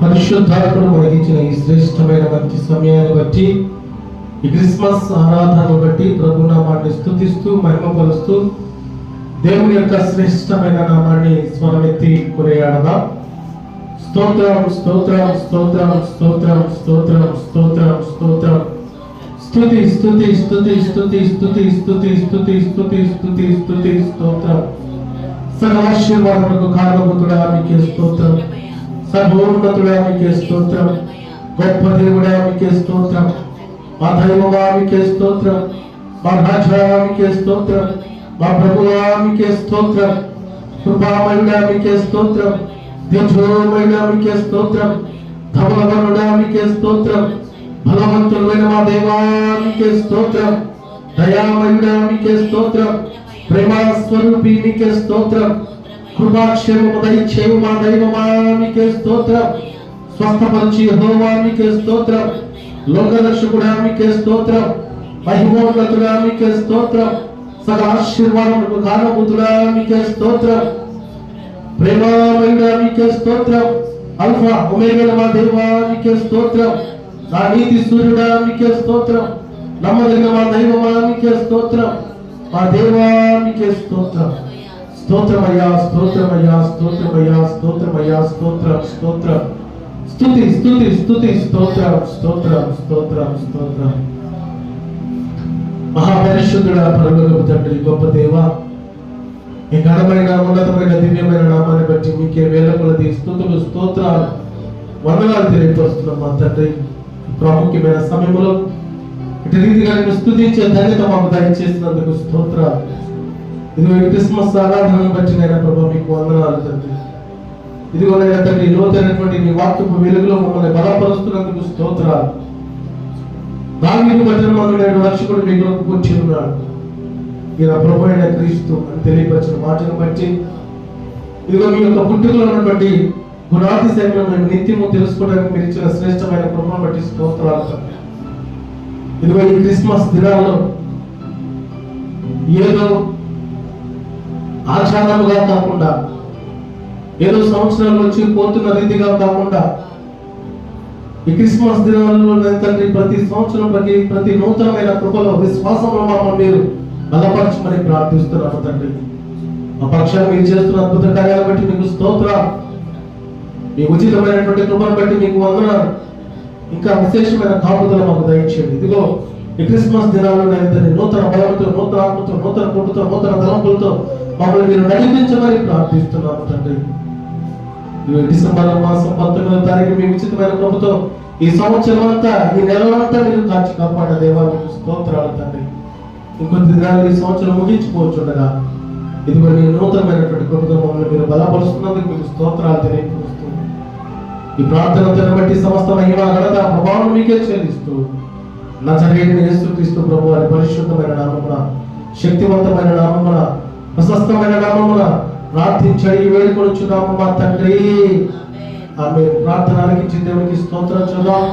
పరిశుద్ధాత్మను మనకిచ్చిన ఈ శ్రేష్టమైన మంచి సమయాన్ని బట్టి, ఈ క్రిస్మస్ ఆరాధనను బట్టి ప్రభు నామాన్ని స్తుతిస్తూ మహిమపరుస్తూ దేవుని యొక్క శ్రేష్టమైన నామాన్ని స్వరమెత్తి కొనియాడదాం. స్తోత్రం స్తోత్రం స్తోత్రం స్తోత్రం స్తోత్రం స్తోత్రం స్తోత్రం స్తుతి స్తుతి స్తుతి స్తుతి స్తుతి స్తుతి స్తుతి స్తుతి స్తుతి స్తుతి స్తోత్రం. సర్వాశీర్వాదములకు కారణభూతుడా మీకే స్తోత్రం. సర్వోన్నతుడా మీకే స్తోత్రం. గొప్ప దేవుడా మీకే స్తోత్రం. మా దైవమా మీకే స్తోత్రం. మా రాజా మీకే స్తోత్రం. మా ప్రభువా మీకే స్తోత్రం. కృపామయుడా మీకే స్తోత్రం. తేజోమయుడా మీకే స్తోత్రం. ధవలవరుడా మీకే స్తోత్రం. బలవంతుడైన మా దేవా మీకే స్తోత్రం. దయామయుడా మీకే స్తోత్రం. ప్రేమ స్వరూపి మీకే స్తోత్రం. కృపాక్షేమము దయచేయు మా దైవమా మీకే స్తోత్రం. స్వస్థపరిచి యెహోవా మీకే స్తోత్రం. లోకరక్షకుడా మీకే స్తోత్రం. మహిమోన్నతుడా మీకే స్తోత్రం. సకల ఆశీర్వాదములకు కారణభూతుడా మీకే స్తోత్రం. ప్రేమమయుడా మీకే స్తోత్రం. అల్ఫా ఒమేగా మా దేవా మీకే స్తోత్రం. నా నీతి సూర్యుడా మీకే స్తోత్రం. నమ్మదగిన మా దైవమా మీకే స్తోత్రం. మా దేవా మీకే స్తోత్రం. స్తోత్రమయ్యా స్తోత్రమయ్యా స్తోత్రమయ్యా స్తోత్రమయ్యా స్తోత్రం స్తోత్రం స్తుతి స్తుతి స్తుతి స్తోత్రం స్తోత్రం స్తోత్రం స్తోత్రం. మహాపరిశుద్ధుడా పరలోకపు తండ్రి, గొప్ప దేవా, ఈ ఘనమైన ఉన్నతమైన దివ్యమైన నామాన్ని బట్టి మీకే వేల కొలది స్తుతులు స్తోత్రాలు వందనాలు తెలియపరుస్తున్నాం మా తండ్రి. ప్రాముఖ్యమైన సమయంలో ఇటు రీతిగా నేను స్తుతించే ధన్యత మాకు దయచేసినందుకు స్తోత్రాలు. ఇదిగో ఈ క్రిస్మస్ ఆరాధనను బట్టి నేను ప్రభు మీకు వందనాలు తండ్రి. ఇదిగో నేను తండ్రి లోతైనటువంటి నీ వాక్యపు వెలుగులో మమ్మల్ని బలపరుస్తున్నందుకు స్తోత్రాలు. దావీదు బట్టి మనం నేడు రక్షకుడు మీ కొరకు కూర్చి ఉన్నాడు. ఈయన ప్రభు అయిన క్రీస్తు అని తెలియపరిచిన మాటను బట్టి ఇదిగో మీ యొక్క పుట్టుకలో ఉన్నటువంటి గుణాతిశయంలో మేము నిత్యము తెలుసుకోవడానికి మీరు ఇచ్చిన శ్రేష్టమైన కృపను బట్టి స్తోత్రాలు తండ్రి. ఇదిగో ఈ క్రిస్మస్ దినాల్లో ఏదో ఆచారాలుగా కాకుండా, ఏదో సంవత్సరాలు వచ్చి పోతున్న రీతిగా కాకుండా, ఈ క్రిస్మస్ దినాలలో తండ్రి ప్రతి సంవత్సరం ప్రతి నూతనమైన కృపలో విశ్వాసంలో మమ్మల్ని మీరు బలపరచమని ప్రార్థిస్తున్నాము తండ్రి. మా పక్షాన్ని మీరు చేస్తున్న అద్భుత కార్యాలను బట్టి మీకు స్తోత్రాలు. మీ ఉచితమైనటువంటి కృపను బట్టి మీకు వందనాలు. ఇంకా విశేషమైన కాపుదల మాకు దయచేయండి. ఇదిగో ఈ క్రిస్మస్ దినాల్లో తండ్రి నూతన బలంతో, నూతన ఆత్మతో, నూతన కృపతో, నూతన తలంపులతో మమ్మల్ని మీరు నడిపించమని ప్రార్థిస్తున్నాము తండ్రి. డిసెంబర్ మాసం 19వ తారీఖు మీ ఉచితమైన కృపతో ఈ సంవత్సరం అంతా, ఈ నెలంతా మీరు కాచి కాపాడ దేవా మీకు స్తోత్రాలు తండ్రి. ఇంకొద్ది దినాలు ఈ సంవత్సరం ముగించుకోవచ్చుండగా ఇదిగో నీ నూతనమైనటువంటి కృపతో మమ్మల్ని మీరు బలపరుస్తున్నందుకు మీకు స్తోత్రాలు తెలియపరుస్తూ ఈ ప్రార్థనను బట్టి సమస్త మహిమ ఘనత ప్రభావం మీకే చెల్లిస్తూ నజరేయుడైన యేసుక్రీస్తు ప్రభు వారి పరిశుద్ధమైన నామమున, శక్తివంతమైన నామమున, ప్రశస్తమైన నామమున ప్రార్థించి అడిగి వేడుకొనుచున్నాము మా తండ్రి. ఆమె ప్రార్థన ఆలకించి దేవునికి స్తోత్రం చూద్దాం.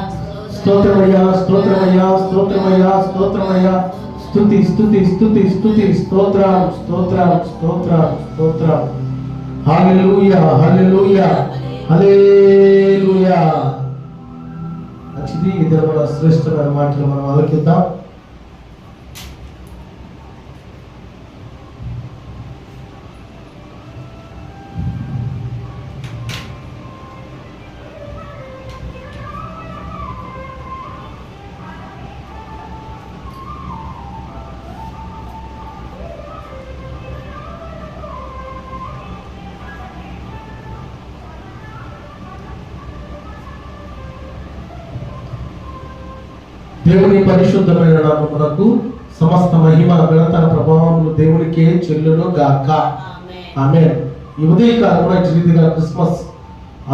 స్తోత్రమయ్యా స్తోత్రమయ్యా స్తోత్రమయ్యా స్తోత్రమయ్యా స్తుతి స్తుతి స్తుతి స్తుతి స్తోత్రం స్తోత్రం స్తోత్రం స్తోత్రం. హల్లెలూయా హల్లెలూయా హల్లెలూయా. మంచిది. ఇద్దరు మన శ్రేష్టమైన మాటలు మనం ఆలకిద్దాం. దేవుని పరిశుద్ధమైన నామమునకు సమస్త మహిమ ఘనత ప్రభావములు దేవునికే చెల్లును గాక. ఆమేన్. ఈ ఉదయకాలంలో రీతిగా క్రిస్మస్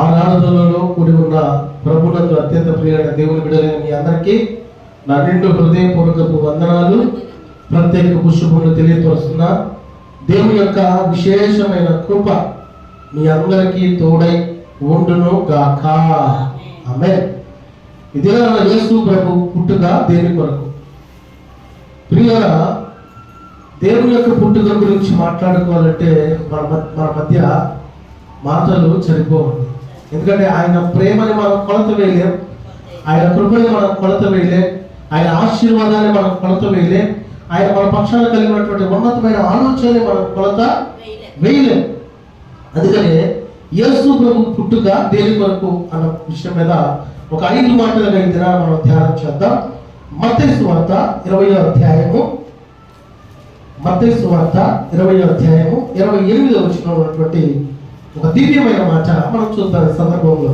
ఆరాధనలో కూడి ఉన్న ప్రభునందు అత్యంత ప్రియమైన దేవుని బిడ్డలైన మీ అందరికీ నా నిండు హృదయపూర్వకపు వందనాలు, ప్రత్యేక శుభములు తెలియపరుస్తున్నా. దేవుని యొక్క విశేషమైన కృప మీ అందరికీ తోడై ఉండును గాక. ఆమేన్. ఇదే యేసు ప్రభు పుట్టుక దేని కొరకు? ప్రియుల, దేవుని యొక్క పుట్టుక గురించి మాట్లాడుకోవాలంటే మన మధ్య మాటలు సరిపోవండి. ఎందుకంటే ఆయన ప్రేమని మనం కొలత వేయలేం, ఆయన కృపని మనం కొలత వేయలేం, ఆయన ఆశీర్వాదాన్ని మనం కొలత వేయలేం, ఆయన మన పక్షాన కలిగినటువంటి ఉన్నతమైన ఆలోచనని మనం కొలత వేయలేం. అందుకనే యేసు ప్రభు పుట్టుక దేని కొరకు అన్న విషయం మీద ఒక 5 మాటలుగా ఈ దినాన్ని మనం ధ్యానం చేద్దాం. మత్తయి సువార్త 20వ అధ్యాయము, మత్తయి సువార్త 20వ అధ్యాయము 28వ వచనంలో ఉన్నటువంటి ఒక దివ్యమైన మాట మనం చూద్దాం. ఈ సందర్భంలో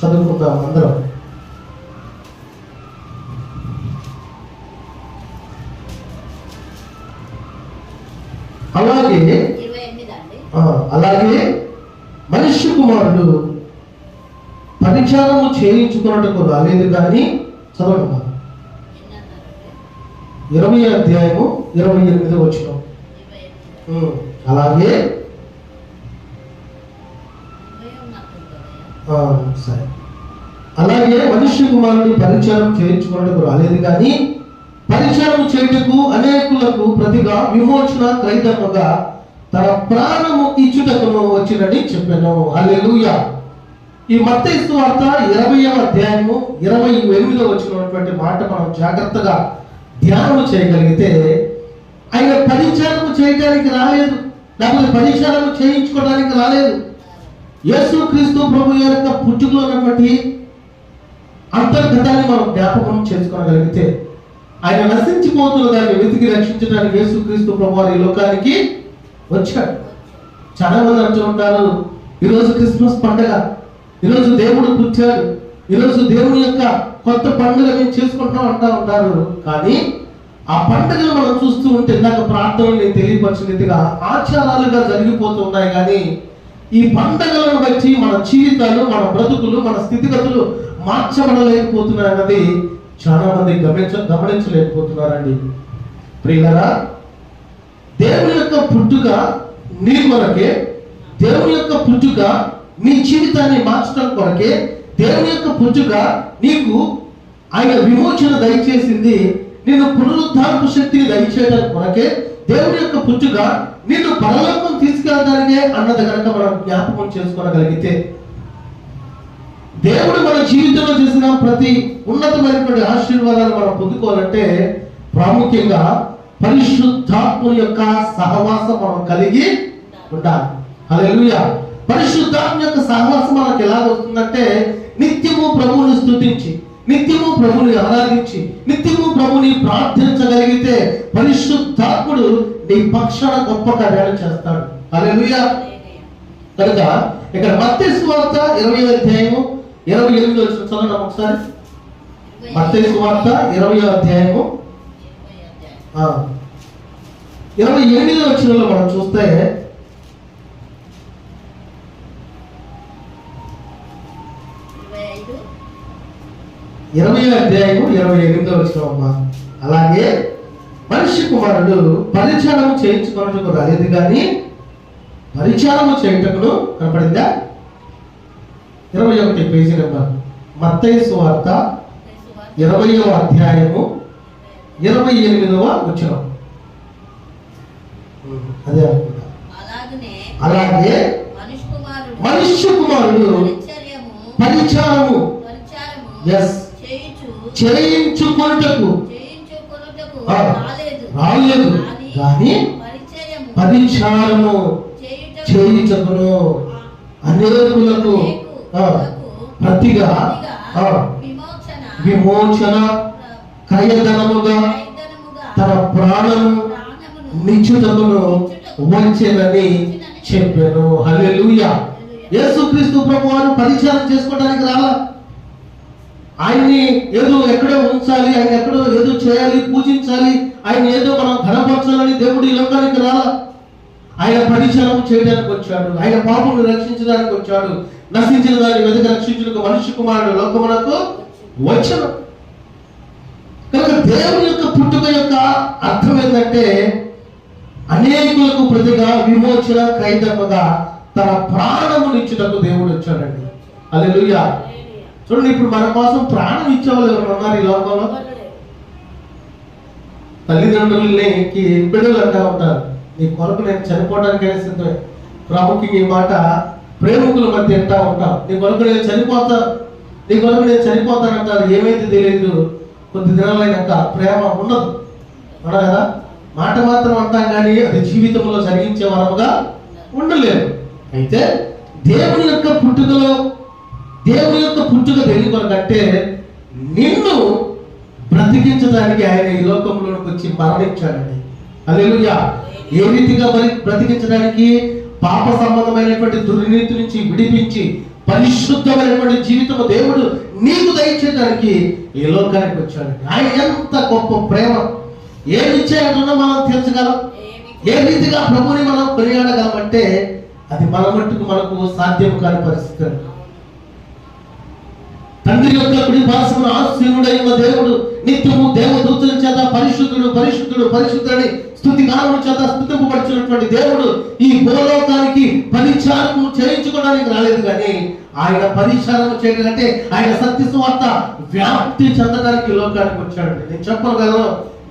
చదువుకుందాం అందరం. అలాగే మనుష్య కుమారుడు పరిచారము చేయించుకున్నట్టుకు రాలేదు కానీ, చదవండి 20వ అధ్యాయము 28వ వచనం. అలాగే సరే, అలాగే మనుష్య కుమారుడు పరిచారం చేయించుకున్నట్టుకు రాలేదు కానీ పరిచారం చేయుటకు అనేకులకు ప్రతిగా విమోచన క్రైదముగా తన ప్రాణము ఇచ్చుటకును వచ్చినని చెప్పాను. హల్లెలూయా. ఈ మత్తయి సువార్త 20వ అధ్యాయము 28వ వచనటువంటి మాట మనం జాగ్రత్తగా ధ్యానం చేయగలిగితే, ఆయన పరిచారము చేయడానికి రాలేదు, లేకపోతే పరిచారము చేయించుకోవడానికి రాలేదు. యేసుక్రీస్తు ప్రభు యొక్క పుట్టుకలో ఉన్నటువంటి అంతర్గతాన్ని మనం జ్ఞాపకం చేసుకోగలిగితే, ఆయన నశించిపోతున్న దాన్ని వెతికి రక్షించడానికి యేసుక్రీస్తు ప్రభు వారి లోకానికి వచ్చాడు. చాలా మంది అంటూ ఉంటారు, ఈరోజు క్రిస్మస్ పండుగ, ఈరోజు దేవుడు పుట్టాడు, ఈరోజు దేవుని యొక్క కొత్త పండుగ మేము చేసుకుంటాం అంటూ ఉంటారు. కానీ ఆ పండుగలు మనం చూస్తూ ఉంటే, ఇందాక ప్రార్థనలు నేను తెలియపరిచినట్టుగా ఆచారాలుగా జరిగిపోతున్నాయి. కానీ ఈ పండుగలను బట్టి మన జీవితాలు, మన బ్రతుకులు, మన స్థితిగతులు మార్చబడలేకపోతున్నాయి అన్నది చాలా మంది గమనించలేకపోతున్నారండి. ప్రియులారా, దేవుని యొక్క పుట్టుక నీ కొరకే, దేవుని యొక్క పుట్టుక నీ జీవితాన్ని మార్చడం కొరకే, దేవుని యొక్క పుట్టుక నీకు ఆయన విమోచన దయచేసింది, నిన్ను పునరుద్ధారపు శక్తిని దయచేయడం కొరకే, దేవుని యొక్క పుట్టుక నిన్ను పరలోకం తీసుకెళ్ళడానికే అన్నది కనుక మనం జ్ఞాపకం చేసుకోగలిగితే, దేవుడు మన జీవితంలో చేసిన ప్రతి ఉన్నతమైనటువంటి ఆశీర్వాదాలు మనం పొందుకోవాలంటే ప్రాముఖ్యంగా పరిశుద్ధాత్మ యొక్క సహవాసం మనం కలిగి ఉండాలి. హల్లెలూయా. పరిశుద్ధాత్మ యొక్క సహవాసం మనకు ఎలా వస్తుందంటే, నిత్యము ప్రభువుని స్తుతించి, నిత్యము ప్రభువుని ఆరాధించి, నిత్యము ప్రభువుని ప్రార్థించగలిగితే పరిశుద్ధాత్ముడు నీ పక్షాన గొప్ప కార్యాలు చేస్తాడు. హల్లెలూయా. కనుక ఇక్కడ మత్తయి సువార్త 20వ అధ్యాయము 28వ వచనం చదవండి ఒకసారి. మత్తయి సువార్త 20వ అధ్యాయము 28వ వచనంలో మనం చూస్తే, ఇరవై అధ్యాయము 28వ వచనం అమ్మా. అలాగే మనిషి కుమారుడు పరిచారము చేయించుకున్నట్టుకు రాలేదు కానీ పరిచారము చేయుటకును, కనపడిందా? 21 పేజీ నెంబర్, మత్తయి సువార్త 20వ అధ్యాయము 28వ వచనం. అదే అనుకుంటా. అలాగే మనుష్య కుమారుడు పరిచారము చేయించుకొనుటకు రాలేదు కానీ పరిచారము చేయించుకొను అనేకులకు ప్రతిగా విమోచన క్రయధనముగా తన ప్రాణము నిశ్చితమును వచ్చేదని చెప్పాను. హల్లెలూయా. యేసుక్రీస్తు ప్రభువారు పరిచారం చేసుకోవడానికి రాలా. ఆయన్ని ఏదో ఎక్కడో ఉంచాలి, ఆయన ఎక్కడో ఏదో చేయాలి, పూజించాలి, ఆయన ఏదో మనం ఘనపరచాలని దేవుడు ఈ లోకానికి రాలా. ఆయన పరిచారం చేయడానికి వచ్చాడు, ఆయన పాపను రక్షించడానికి వచ్చాడు, నశించిన దాన్ని వెతక రక్షించుటకు మనుష్య కుమారుడు లోకమునకు వచ్చాడు. కనుక దేవుని యొక్క పుట్టుక యొక్క అర్థం ఏంటంటే, అనేకులకు ప్రతిగా విమోచన క్రైదముగా తన ప్రాణమునిచ్చుటకు దేవుడు వచ్చాడండి. హల్లెలూయా. చూడండి, ఇప్పుడు మన కోసం ప్రాణం ఇచ్చేవాళ్ళు ఎవరు ఉన్నారు ఈ లోకంలో? తల్లిదండ్రుల్ని బిడ్డలు అంటూ ఉంటారు, నీ కొరకు నేను చనిపోవడానికైనా సిద్ధమే. ప్రాముఖ్యంగా ఈ మాట ప్రేమికుల మధ్య ఎంటా ఉంటాం. నీ కొరకు నేను చనిపోతానంటారు. ఏమైతే తెలియదు, కొద్ది దినాలైనాక ప్రేమ ఉండదు కదా. మాట మాత్రం అంటాం కానీ అది జీవితంలో జరిగించే వరముగా ఉండలేదు. అయితే దేవుని యొక్క పుట్టుక దేని కొరకంటే నిన్ను బ్రతికించడానికి ఆయన ఈ లోకంలోకి వచ్చి మరణించాడండి. హల్లెలూయా. ఏ రీతిగా బ్రతికించడానికి? పాప సంబంధమైనటువంటి దుర్నీతి నుంచి విడిపించి పరిశుద్ధమైనటువంటి జీవితము దేవుడు నీకు దయచేయడానికి ఈ లోకానికి వచ్చాడండి. ఆయన ఎంత గొప్ప ప్రేమ! ఏమి ఇచ్చాడో మనం తెలుసుకోగలం. ఏ రీతిగా ప్రభుని మనం కొనియాడగలమంటే అది మన మట్టుకు మనకు సాధ్యం కాని పరిస్థితి. తండ్రి యొక్క కుడి పార్శ్వమున ఆసీనుడైన దేవుడు నిత్యము దేవదూతల చేత పరిశుద్ధుడు పరిశుద్ధుడు పరిశుద్ధుడని స్తుతి గానముల చేత స్తుతింపబడుచున్నటువంటి దేవుడు ఈ భూలోకానికి పరిచారము చేయించుకోవడానికి రాలేదు, కానీ ఆయన పరిచారము చేయడం అంటే ఆయన సత్య సువార్త వ్యాప్తి చెందడానికి లోకానికి వచ్చాడు. నేను చెప్పను కదా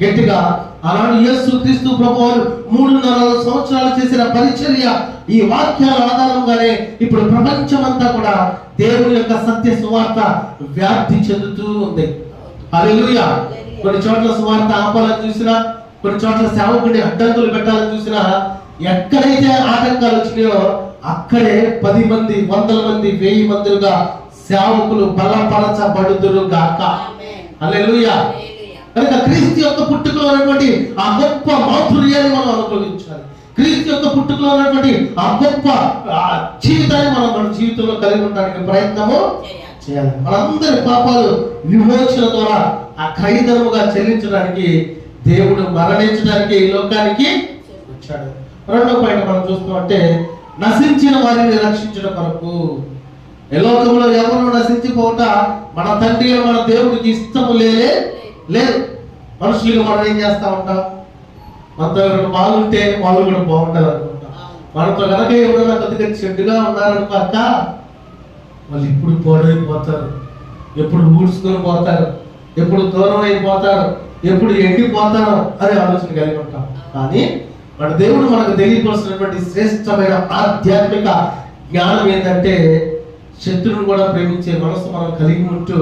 గట్టిగా, ఆనాడు యేసు క్రీస్తు ప్రభువారు 3.5 సంవత్సరాలు చేసిన పరిచర్య ఈ వాక్యాల ఆధారంగానే ఇప్పుడు ప్రపంచమంతా కూడా దేవుని యొక్క సత్య సువార్త వ్యాప్తి చెందుతూ ఉంది. హల్లెలూయా. కొన్ని చోట్ల సువార్త ఆపాలని చూసినా, కొన్ని చోట్ల సేవకుడిని అడ్డంకులు పెట్టాలని చూసినా, ఎక్కడైతే ఆటంకాలు వచ్చినాయో అక్కడే 10 మంది 100 మంది 1000 మందిగా సేవకులు బలపరచబడుదురు గాక. హల్లెలూయా. కనుక క్రీస్తు యొక్క పుట్టుకలో ఉన్నటువంటి ఆ గొప్ప మాధుర్యాన్ని మనం అనుభవించాలి. క్రీస్తు యొక్క పుట్టుకలో ఉన్నటువంటి ఆ గొప్ప జీవితాన్ని మనం మన జీవితంలో కలిగి ఉండడానికి ప్రయత్నము చేయాలి. మనందరి పాపాలు విమోచన ద్వారా ఆ ఖైదముగా చెల్లించడానికి దేవుడు మరణించడానికి ఈ లోకానికి వచ్చాడు. రెండో పాయింట్ మనం చూస్తామంటే నశించిన వారిని రక్షించడం కొరకు. ఈ లోకంలో ఎవరు నశించిపోవట మన తండ్రి మన దేవుడికి ఇష్టము లేదు. మనుషులుగా మనం ఏం చేస్తా ఉంటాం? మనతో ఎవరైనా బాగుంటే వాళ్ళు కూడా బాగుండాలి అనుకుంటాం. మనతో కనుక ఎవరైనా కొద్దిగా చెడ్డుగా ఉన్నారనుకో అక్క, వాళ్ళు ఎప్పుడు పాడైపోతారు, ఎప్పుడు ఊడ్చుకొని పోతారు, ఎప్పుడు దూరం అయిపోతారు, ఎప్పుడు ఎండిపోతారు అనే ఆలోచన కలిగి ఉంటాం. కానీ మన దేవుడు మనకు తెలియపరుస్తున్నటువంటి శ్రేష్టమైన ఆధ్యాత్మిక జ్ఞానం ఏంటంటే శత్రువును కూడా ప్రేమించే మనసు మనం కలిగి ఉంటూ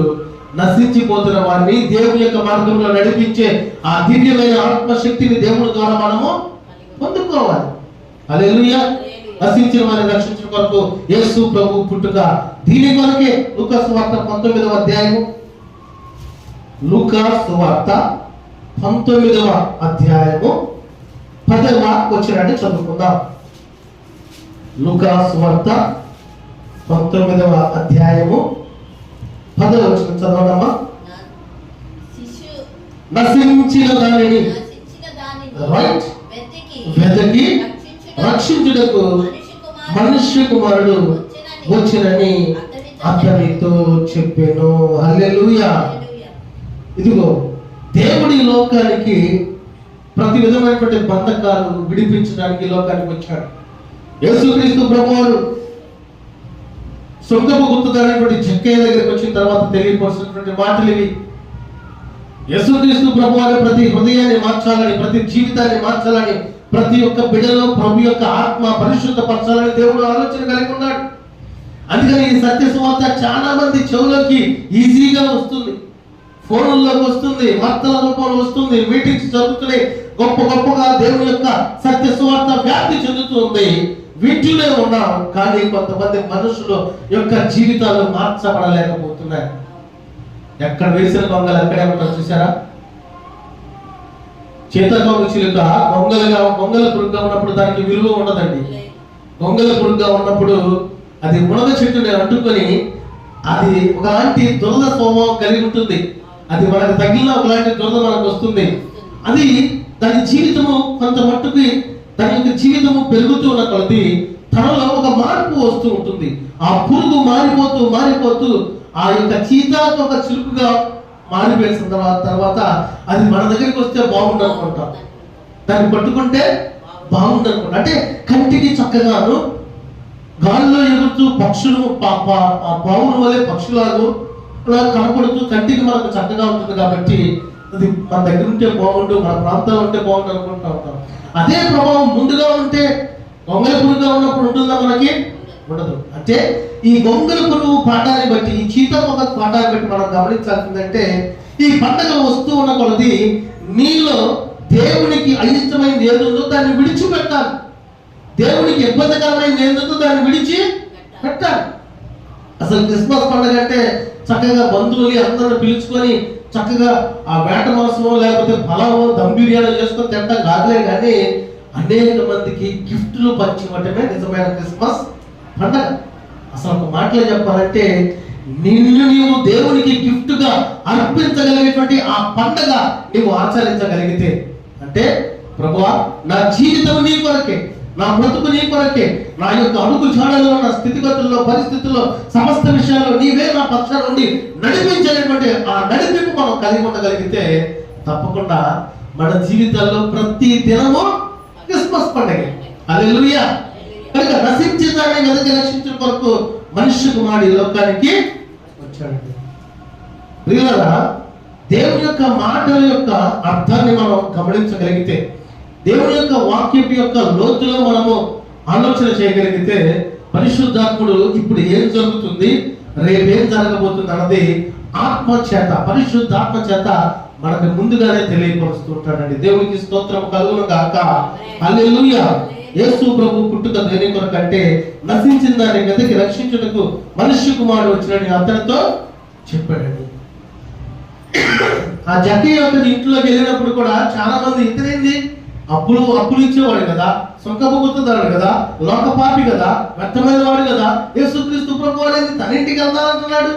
నశించిపోతున్న వారిని దేవుని యొక్క మార్గంలో నడిపించే ఆ దివ్యమైన ఆత్మశక్తిని దేవుని ద్వారా మనము పొందుకోవాలి. హల్లెలూయా. నశించిన వారిని రక్షించడం కొరకు యేసు ప్రభు పుట్టుక. దీని కొరకే లూకా సువార్త 19వ అధ్యాయము, లూకా సువార్త 19వ అధ్యాయము 10వ వచనాన్ని చదువుకుందాం. లూకా సువార్త 19వ అధ్యాయము 10వ వచనం చదవడమ్మా. నశించిన దానిని వెతికి రక్షించుటకు మనుష్య కుమారుడు వచ్చినని అతనితో చెప్పెను. హల్లెలూయా. ఇదిగో దేవుడి లోకానికి ప్రతి విధమైనటువంటి బంధకాలు విడిపించడానికి లోకానికి వచ్చాడు. యేసుక్రీస్తు ప్రభువారు సొంతపు గుర్తుదారైనటువంటి జక్కయ్య దగ్గరికి వచ్చిన తర్వాత తెలియపరుస్తున్నటువంటి మాటలు ఇవి. యేసుక్రీస్తు ప్రభువారు ప్రతి హృదయాన్ని మార్చాలని, ప్రతి జీవితాన్ని మార్చాలని, ప్రతి ఒక్క బిడ్డలో ప్రభు యొక్క ఆత్మ పరిశుద్ధపరచాలని దేవుడు ఆలోచన కలిగి ఉన్నాడు. అందుకని ఈ సత్య సువార్త చాలా మంది చెవులోకి ఈజీగా వస్తుంది, ఫోన్లోకి వస్తుంది, వార్తల రూపంలో వస్తుంది, మీటింగ్స్ జరుగుతున్నాయి, గొప్పగా దేవుని యొక్క సత్య సువార్త వ్యాప్తి చెందుతుంది. వీటిలో ఉన్నాం, కానీ కొంతమంది మనుషులు యొక్క జీవితాలు మార్చబడలేకపోతున్నాయి. ఎక్కడ వేసిన దొంగలు ఎక్కడే ఉంటారు చూసారా? చేతకొంగ చిలుక గొంగల పురుగుగా ఉన్నప్పుడు దానికి విలువ ఉండదండి. గొంగల పురుగుగా ఉన్నప్పుడు అది మునగ చెట్టుని అంటుకొని అది ఒకలాంటి దురద స్వభావం కలిగి ఉంటుంది. అది మనకు తగిలిన ఒకలాంటి దురద మనకు వస్తుంది. అది దాని జీవితము కొంత మట్టుకి దాని యొక్క జీవితము పెరుగుతూ ఉన్న కొలది తనలో ఒక మార్పు వస్తూ ఉంటుంది. ఆ పురుగు మారిపోతూ ఆ యొక్క చీతాకు ఒక చిలుకుగా మారిపోయిన తర్వాత అది మన దగ్గరికి వస్తే బాగుండు అనుకుంటాం, దాన్ని పట్టుకుంటే బాగుండు అనుకుంటాం. అంటే కంటికి చక్కగాను గాలిలో ఎగురుతూ పక్షులు పావుల వలె పక్షులాగా అలా కనపడుతూ కంటికి మనకు చక్కగా ఉంటుంది. కాబట్టి అది మన దగ్గర ఉంటే బాగుండు, మన ప్రాంతంలో ఉంటే బాగుండు అనుకుంటా ఉంటాం. అదే ప్రభావం ముందుగా ఉంటే గొంగళి పురుగుగా ఉన్నప్పుడు ఉంటుందా? మనకి ఉండదు. అంటే ఈ గొంగళ పురుగు పాఠాన్ని బట్టి, ఈ చీతమొక పాఠాన్ని బట్టి మనం గమనించాల్సిందంటే, ఈ పండగలు వస్తూ ఉన్న కొలది నీలో దేవునికి అయిష్టమైనది ఏదుందో దాన్ని విడిచిపెట్టాలి. దేవునికి ఇబ్బందికరమైనది ఏదుందో దాన్ని విడిచి పెట్టాలి. అసలు క్రిస్మస్ పండుగ అంటే చక్కగా బంధువులు అందరిని పిలుచుకొని చక్కగా ఆ వేట మాంసమో లేకపోతే ఫలమో దమ్ బిర్యానీ చేసుకొని తింటాం కాదులే, కానీ అనేక మందికి గిఫ్ట్లు పంచివ్వటమే నిజమైన క్రిస్మస్ పండగ. అసలు ఒక మాటలో చెప్పాలంటే, నిన్ను నీవు దేవునికి గిఫ్ట్ గా అర్పించగలిగేటువంటి ఆ పండగ నీవు ఆచరించగలిగితే, అంటే ప్రభువా నా జీవితం నీ కొరకే, నా బ్రతుకు నీ కొరకే, నా యొక్క అడుగు జాడల్లో, నా స్థితిగతుల్లో, పరిస్థితుల్లో, సమస్త విషయాల్లో నీవే నా పక్షాన నుండి నడిపించేటువంటి ఆ నడిపింపు మనం కలిగి ఉండగలిగితే, తప్పకుండా మన జీవితాల్లో ప్రతి దినము క్రిస్మస్ పండుగ. హల్లెలూయా. కనుక నశించేదాన్ని వెదకి రక్షించిన కొరకు మనుష్య కుమారుడు ఈ లోకానికి వచ్చాడు. ప్రియులారా, దేవుని యొక్క మాటల యొక్క అర్థాన్ని మనం గమనించగలిగితే, దేవుని యొక్క వాక్యం యొక్క లోతులో మనము ఆలోచన చేయగలిగితే, పరిశుద్ధాత్ముడు ఇప్పుడు ఏం జరుగుతుంది, రేపేం జరగబోతుంది అన్నది ఆత్మ చేత, పరిశుద్ధాత్మ చేత మనకు ముందుగానే తెలియపరుస్తూ ఉంటాడండి. దేవునికి స్తోత్రం కలుగును గాక. హల్లెలూయా. యేసు ప్రభు పుట్టుక దేని కొరకంటే నశించిన దాన్ని వెతికి రక్షించుటకు మనుష్య కుమారుడు వచ్చినని అతనితో చెప్పాడండి. ఆ జక్కయ్య యొక్క ఇంట్లోకి వెళ్ళినప్పుడు కూడా చాలా మంది ఇతనేంది అప్పులు ఇచ్చేవాడు కదా, సొంకబుగుతున్నాడు కదా, లోక పాపి కదా, వ్యర్థమైన వాడు కదా, యేసుక్రీస్తు ప్రభు అనేది తన ఇంటికి వెళ్తానంటున్నాడు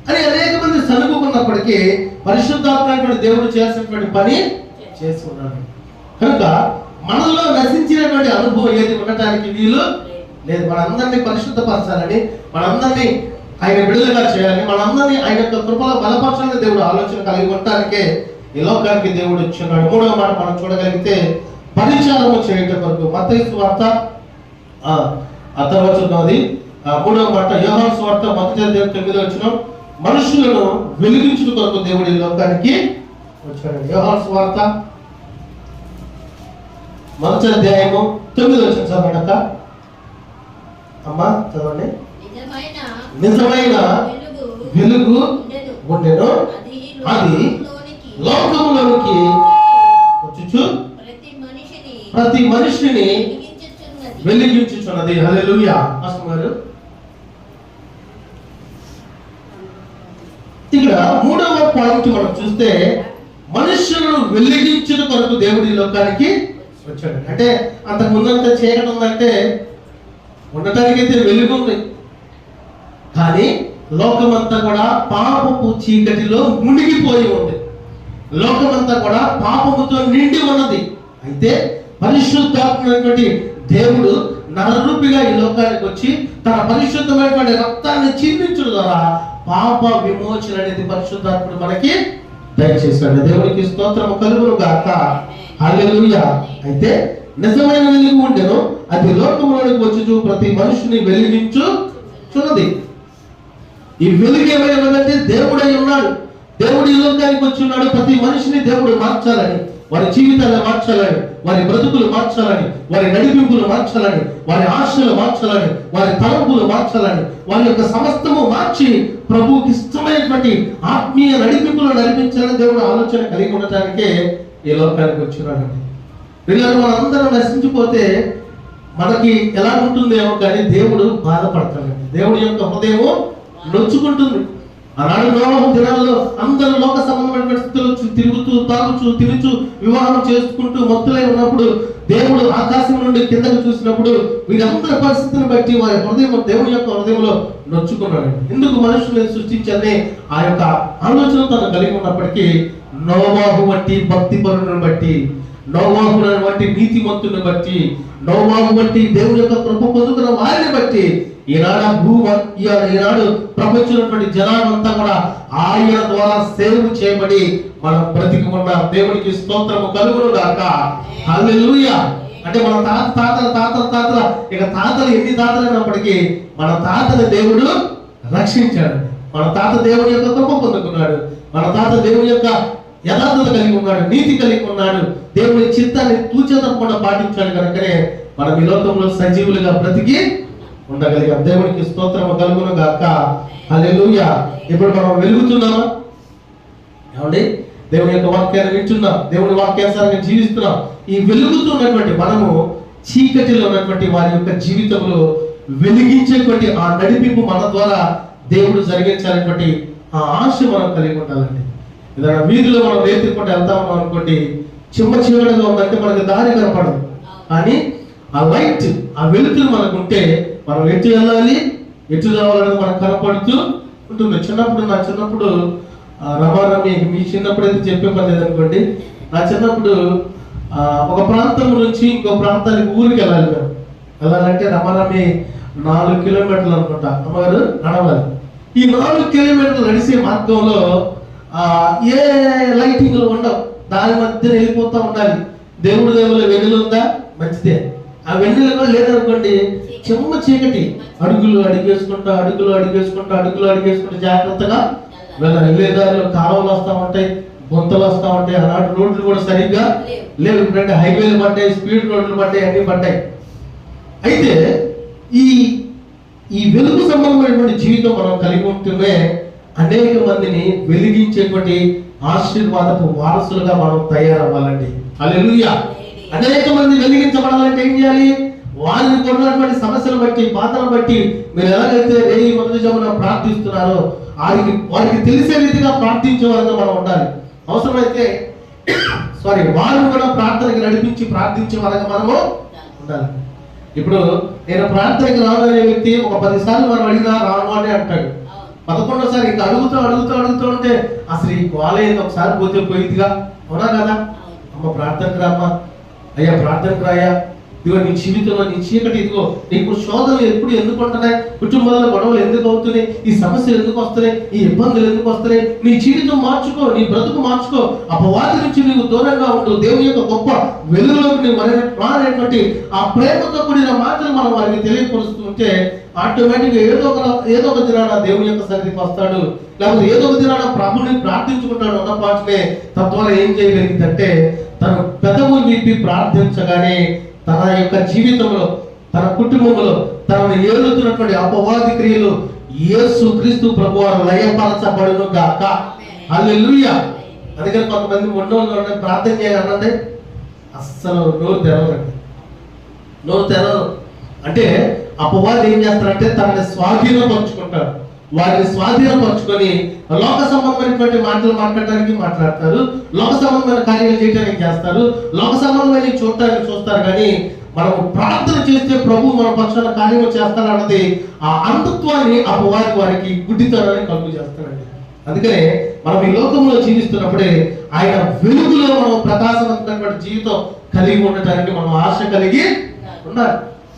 అని అనేక మంది సనుకున్నప్పటికీ పరిశుద్ధాత్మ దేవుడు చేసినటువంటి పని చేసుకున్నాడు. కనుక మనలో నశించినటువంటి అనుభవం ఏది ఉండటానికి వీలు లేదు. మనందరినీ పరిశుద్ధపరచాలని, మనందరినీ ఆయన విడుదలగా చేయాలని, మనందరినీ ఆయన యొక్క కృపలో బలపరచాలని దేవుడు ఆలోచన కలిగి ఉండటానికే ఈ లోకానికి దేవుడు ఇచ్చున్నాడు. మూడవ మాట మనం చూడగలిగితే, పరిచారము చేయటం కొరకు. మత్తయి సువార్త ఆ తర్వాత చూద్దాం. మూడవ మాట యోహాను సువార్త 1:9 వచనం, మనుషులను వెలిగించుట కొరకు దేవుడు ఈ లోకానికి వచ్చాడు. యోహాను సువార్త 1:9 వచనం చదవండి అమ్మా, చదవండి. నిజమైన వెలుగు ఉండెను, అది లోకములోనికి వచ్చుచు ప్రతి మనిషిని వెలిగించుచున్నది. హల్లెలూయా. పాస్టర్, ఇక్కడ మూడవ పాయింట్ మనం చూస్తే, మనుష్యులను వెలిగించుట కొరకు దేవుడు ఈ లోకానికి వచ్చాడు. అంటే అంతకు ముందంతా చీకటి ఉందంటే ఉండటానికైతే వెలుగు ఉంది, కానీ లోకమంతా కూడా పాపపు చీకటిలో మునిగిపోయి ఉంది. లోకమంతా కూడా పాపముతో నిండి ఉన్నది. అయితే పరిశుద్ధాత్మైనటువంటి దేవుడు నరరూపిగా ఈ లోకానికి వచ్చి తన పరిశుద్ధమైనటువంటి రక్తాన్ని చిందించడం ద్వారా పాప విమోచన అనేది పరిశుద్ధాత్ముడు మనకి దయచేశాడు. దేవునికి స్తోత్రము కలుగును గాక. హల్లెలూయా. అయితే నిజమైన వెలుగు ఉండెను, అది లోకంలోనికి వచ్చి ప్రతి మనిషిని వెలిగించుచున్నది. ఈ వెలుగు ఏమైనదంటే దేవుడై ఉన్నాడు. దేవుడు ఈ లోకానికి వచ్చి ఉన్నాడు. ప్రతి మనిషిని దేవుడు మార్చాలని, వారి జీవితాలను మార్చాలని, వారి బ్రతుకులు మార్చాలని, వారి నడిపింపులు మార్చాలని, వారి ఆశలు మార్చాలని, వారి తలంపులు మార్చాలని, వారి యొక్క సమస్తము మార్చి ప్రభువుకి ఇష్టమైనటువంటి ఆత్మీయ నడిపింపులు నడిపించాలని దేవుడు ఆలోచన కలిగి ఉండటానికే ఈ లోకానికి వచ్చినాడండి. వీళ్ళని మనందరం నశించిపోతే మనకి ఎలా ఉంటుందేమో, కానీ దేవుడు బాధపడతాడండి. దేవుడి యొక్క హృదయము నొచ్చుకుంటుంది. ఆనాడు నోవహు దినాల్లో అందరూ లోక సంబంధమైన స్థితిలో తిరుగుతూ, తాగుచూ, తినుచూ, వివాహం చేసుకుంటూ మత్తులై ఉన్నప్పుడు దేవుడు ఆకాశం నుండి కిందకు చూసినప్పుడు వీరందరి పరిస్థితిని బట్టి వారి హృదయం దేవుని యొక్క హృదయంలో నొచ్చుకున్నాడు. ఎందుకు మనుషులను సృష్టించని ఆ యొక్క ఆలోచన తను కలిగి ఉన్నప్పటికీ, నోవాహు వంటి భక్తి పరులను బట్టి, నోవాహు వంటి నీతిమంతుని బట్టి, నోవాహు వంటి దేవుని యొక్క కృప పొందుకున్న వారిని బట్టి ఈనాడు ప్రపంచంలోటువంటి జనాలంతా కూడా ఆయన ద్వారా సేవ్ చేయబడి మనం బ్రతికి ఉన్నాం. దేవునికి స్తోత్రము కలుగును గాక. హల్లెలూయా. అంటే మన తాతల ఇక తాతలు ఎన్ని తాతలు అయినప్పటికీ మన తాతని దేవుడు రక్షించాడు. మన తాత దేవుని యొక్క కృప పొందుకున్నాడు. మన తాత దేవుని యొక్క యథార్థత కలిగి ఉన్నాడు, నీతి కలిగి ఉన్నాడు, దేవుని చిత్తాన్ని తూచ తప్పకుండా పాటించాడు. కనుకనే మనం ఈ లోకంలో సజీవులుగా బ్రతికి ఉండగలిగాం. దేవునికి స్తోత్రము కలుగును గాక. హల్లెలూయా. ఇప్పుడు మనం వెలుగుతున్నామా ఏమండి? దేవుని యొక్క వాక్యాన్ని వింటున్నాం, దేవుని వాక్యానుసారంగా జీవిస్తున్నాం. ఈ వెలుగుతున్నటువంటి మనము చీకటిలో ఉన్నటువంటి వారి యొక్క జీవితంలో వెలిగించేటువంటి ఆ నడిపింపు మన ద్వారా దేవుడు జరిగించాలనేటువంటి ఆ ఆశ మనం కలిగి ఉండాలండి. ఏదైనా వీధిలో మనం రేతికుంటే వెళ్తా ఉన్నాం అనుకోండి, చీకటిగా ఉందంటే మనకి దారి కనపడదు. కానీ ఆ లైట్, ఆ వెలుతురు మనకు ఉంటే మనం ఎటు వెళ్ళాలి, ఎటు రావాలనేది మనకు కనపడుతూ ఉంటుంది. నా చిన్నప్పుడు రమారమి, మీ చిన్నప్పుడు అయితే చెప్పే పని లేదనుకోండి, నా చిన్నప్పుడు ఒక ప్రాంతం నుంచి ఇంకో ప్రాంతానికి ఊరికి వెళ్ళాలి. మేము వెళ్ళాలంటే రమారమి 4 కిలోమీటర్లు అనుకుంటా అమ్మగారు నడవాలి. ఈ 4 కిలోమీటర్లు నడిచే మార్గంలో ఏ లైటింగ్లు ఉండవు, దాని మధ్యన వెళ్ళిపోతూ ఉండాలి. దేవుడు వెన్నెలు ఉందా, మంచిదే. ఆ వెన్నెలు కూడా లేదనుకోండి, చెమ్మ చీకటి. అడుగులు అడిగేసుకుంటూ జాగ్రత్తగా వెళ్ళాలి. వెళ్ళేదారిలో కాలువలు వస్తూ ఉంటాయి, గుంతలు వస్తూ ఉంటాయి. అలాంటి రోడ్లు కూడా సరిగ్గా లేవు. ఇప్పుడంటే హైవేలు పడ్డాయి, స్పీడ్ రోడ్లు పడ్డాయి, అన్ని పడ్డాయి. అయితే ఈ వెలుగు సంబంధమైనటువంటి జీవితం మనం కలిగి ఉంటూనే అనేక మందిని వెలిగించేటువంటి ఆశీర్వాదపు వారసులుగా మనం తయారవ్వాలండి. హల్లెలూయా. అనేక మంది వెలిగించబడాలంటే ఏం చేయాలి? వారిని కొన్నటువంటి సమస్యలు బట్టి, బాధలను బట్టి మీరు ఎలాగైతే రేయి మొదటి జమున ప్రార్థిస్తున్నారో వారికి తెలిసే రీతిగా ప్రార్థించే వారిగా మనం ఉండాలి. అవసరమైతే వారిని కూడా ప్రార్థనకి నడిపించి ప్రార్థించే వారిగా మనము ఉండాలి. ఇప్పుడు నేను ప్రార్థనకి రావాలనే వ్యక్తి ఒక 10 సార్లు మనం అడిగినా రాను అని అంటాడు. 11వ ఇంకా అడుగుతూ ఉంటే అసలు ఈ కాలేజ్ ఒకసారి పోతే పోయిదిగా, అవునా కదా? అమ్మ ప్రార్థనకు రామ్మా, అయ్యా ప్రార్థనకు రాయా, ఇదిగో నీ జీవితంలో నీ చీకటి, ఇదిగో నీకు శోధనలు ఎప్పుడు ఎందుకు ఉంటున్నాయి, కుటుంబంలో గొడవలు ఎందుకు అవుతున్నాయి, ఈ సమస్యలు ఎందుకు వస్తున్నాయి, ఈ ఇబ్బందులు ఎందుకు వస్తున్నాయి, నీ జీవితం మార్చుకో, నీ బ్రతుకు మార్చుకో, అపవాది నుంచి నీకు దూరంగా ఉంటూ దేవుని యొక్క గొప్ప వెలుగులోకి నీవు అనేటువంటి ఆ ప్రేమతో కూడిన మాటలు మనం వారికి తెలియపరుస్తూ ఉంటే ఆటోమేటిక్గా ఏదో ఒక దినాన దేవుని యొక్క సన్నిధికి వస్తాడు, లేకపోతే ఏదో ఒక దినాన ప్రభుని ప్రార్థించుకుంటాడు అన్న పాటనే. తద్వారా ఏం చేయగలిగిందంటే తను పెదవులు విప్పి ప్రార్థించగానే తన యొక్క జీవితంలో, తన కుటుంబంలో తనను ఏలుతున్నటువంటి అపవాది క్రియలు యేసు క్రీస్తు ప్రభువారు లయపరచబడును గాక. హల్లెలూయా. అందుకని కొంతమంది ఉన్నోళ్ళు ప్రార్థన చేయాలంటే అస్సలు నోరు తెరవరు. అంటే అపవాది ఏం చేస్తారంటే తనని స్వాధీనపరుచుకుంటారు. వారిని స్వాధీనపరుచుకొని లోక సంబంధమైనటువంటి మాటలు మాట్లాడతారు, లోక సంబంధమైన కార్యాలు చేయడానికి చేస్తారు, లోక సంబంధమైన చూస్తారు. కానీ మనము ప్రార్థన చేస్తే ప్రభు మన పక్షాన కార్యము చేస్తారన్నది ఆ అంధత్వాన్ని అపవాది వారికి గుడ్డితనాన్ని కలుగు చేస్తారండి. అందుకనే మనం ఈ లోకంలో జీవిస్తున్నప్పుడే ఆయన వెలుగులో మనం ప్రకాశవంతమైనటువంటి జీవితం కలిగి ఉండటానికి మనం ఆశ కలిగి ఉండాలి.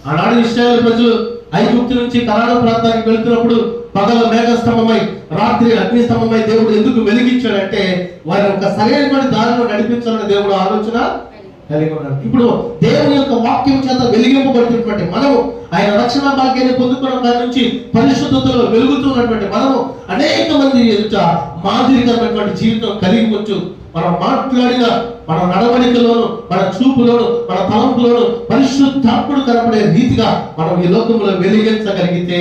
ఆనాడు ఇశ్రాయేలు ప్రజలు ఐగుప్తు నుంచి కనాను ప్రాంతానికి వెళ్తున్నప్పుడు పగల మేఘస్తంభమై రాత్రి అగ్నిస్తంభమై దేవుడు ఎందుకు వెలిగించాడంటే వారి ఒక సరైనటువంటి దారిలో నడిపించాలని దేవుడు ఆలోచన కలిగి ఉన్నాడు. ఇప్పుడు దేవుని యొక్క వాక్యం చేత వెలిగింపబడుతున్నటువంటి మనము, ఆయన రక్షణ భాగ్యాన్ని పొందుకున్న దాని నుంచి పరిశుద్ధతలో వెలుగుతున్నటువంటి మనము అనేక మంది ఎదుట మాదిరికరమైనటువంటి జీవితం కలిగి వచ్చు. మనం మాట్లాడిన మన నడవడికలోను, మన చూపులోను, మన తలంపులోను పరిశుద్ధాత్ముడు కనపడే రీతిగా మనం ఈ లోకంలో వెలిగించగలిగితే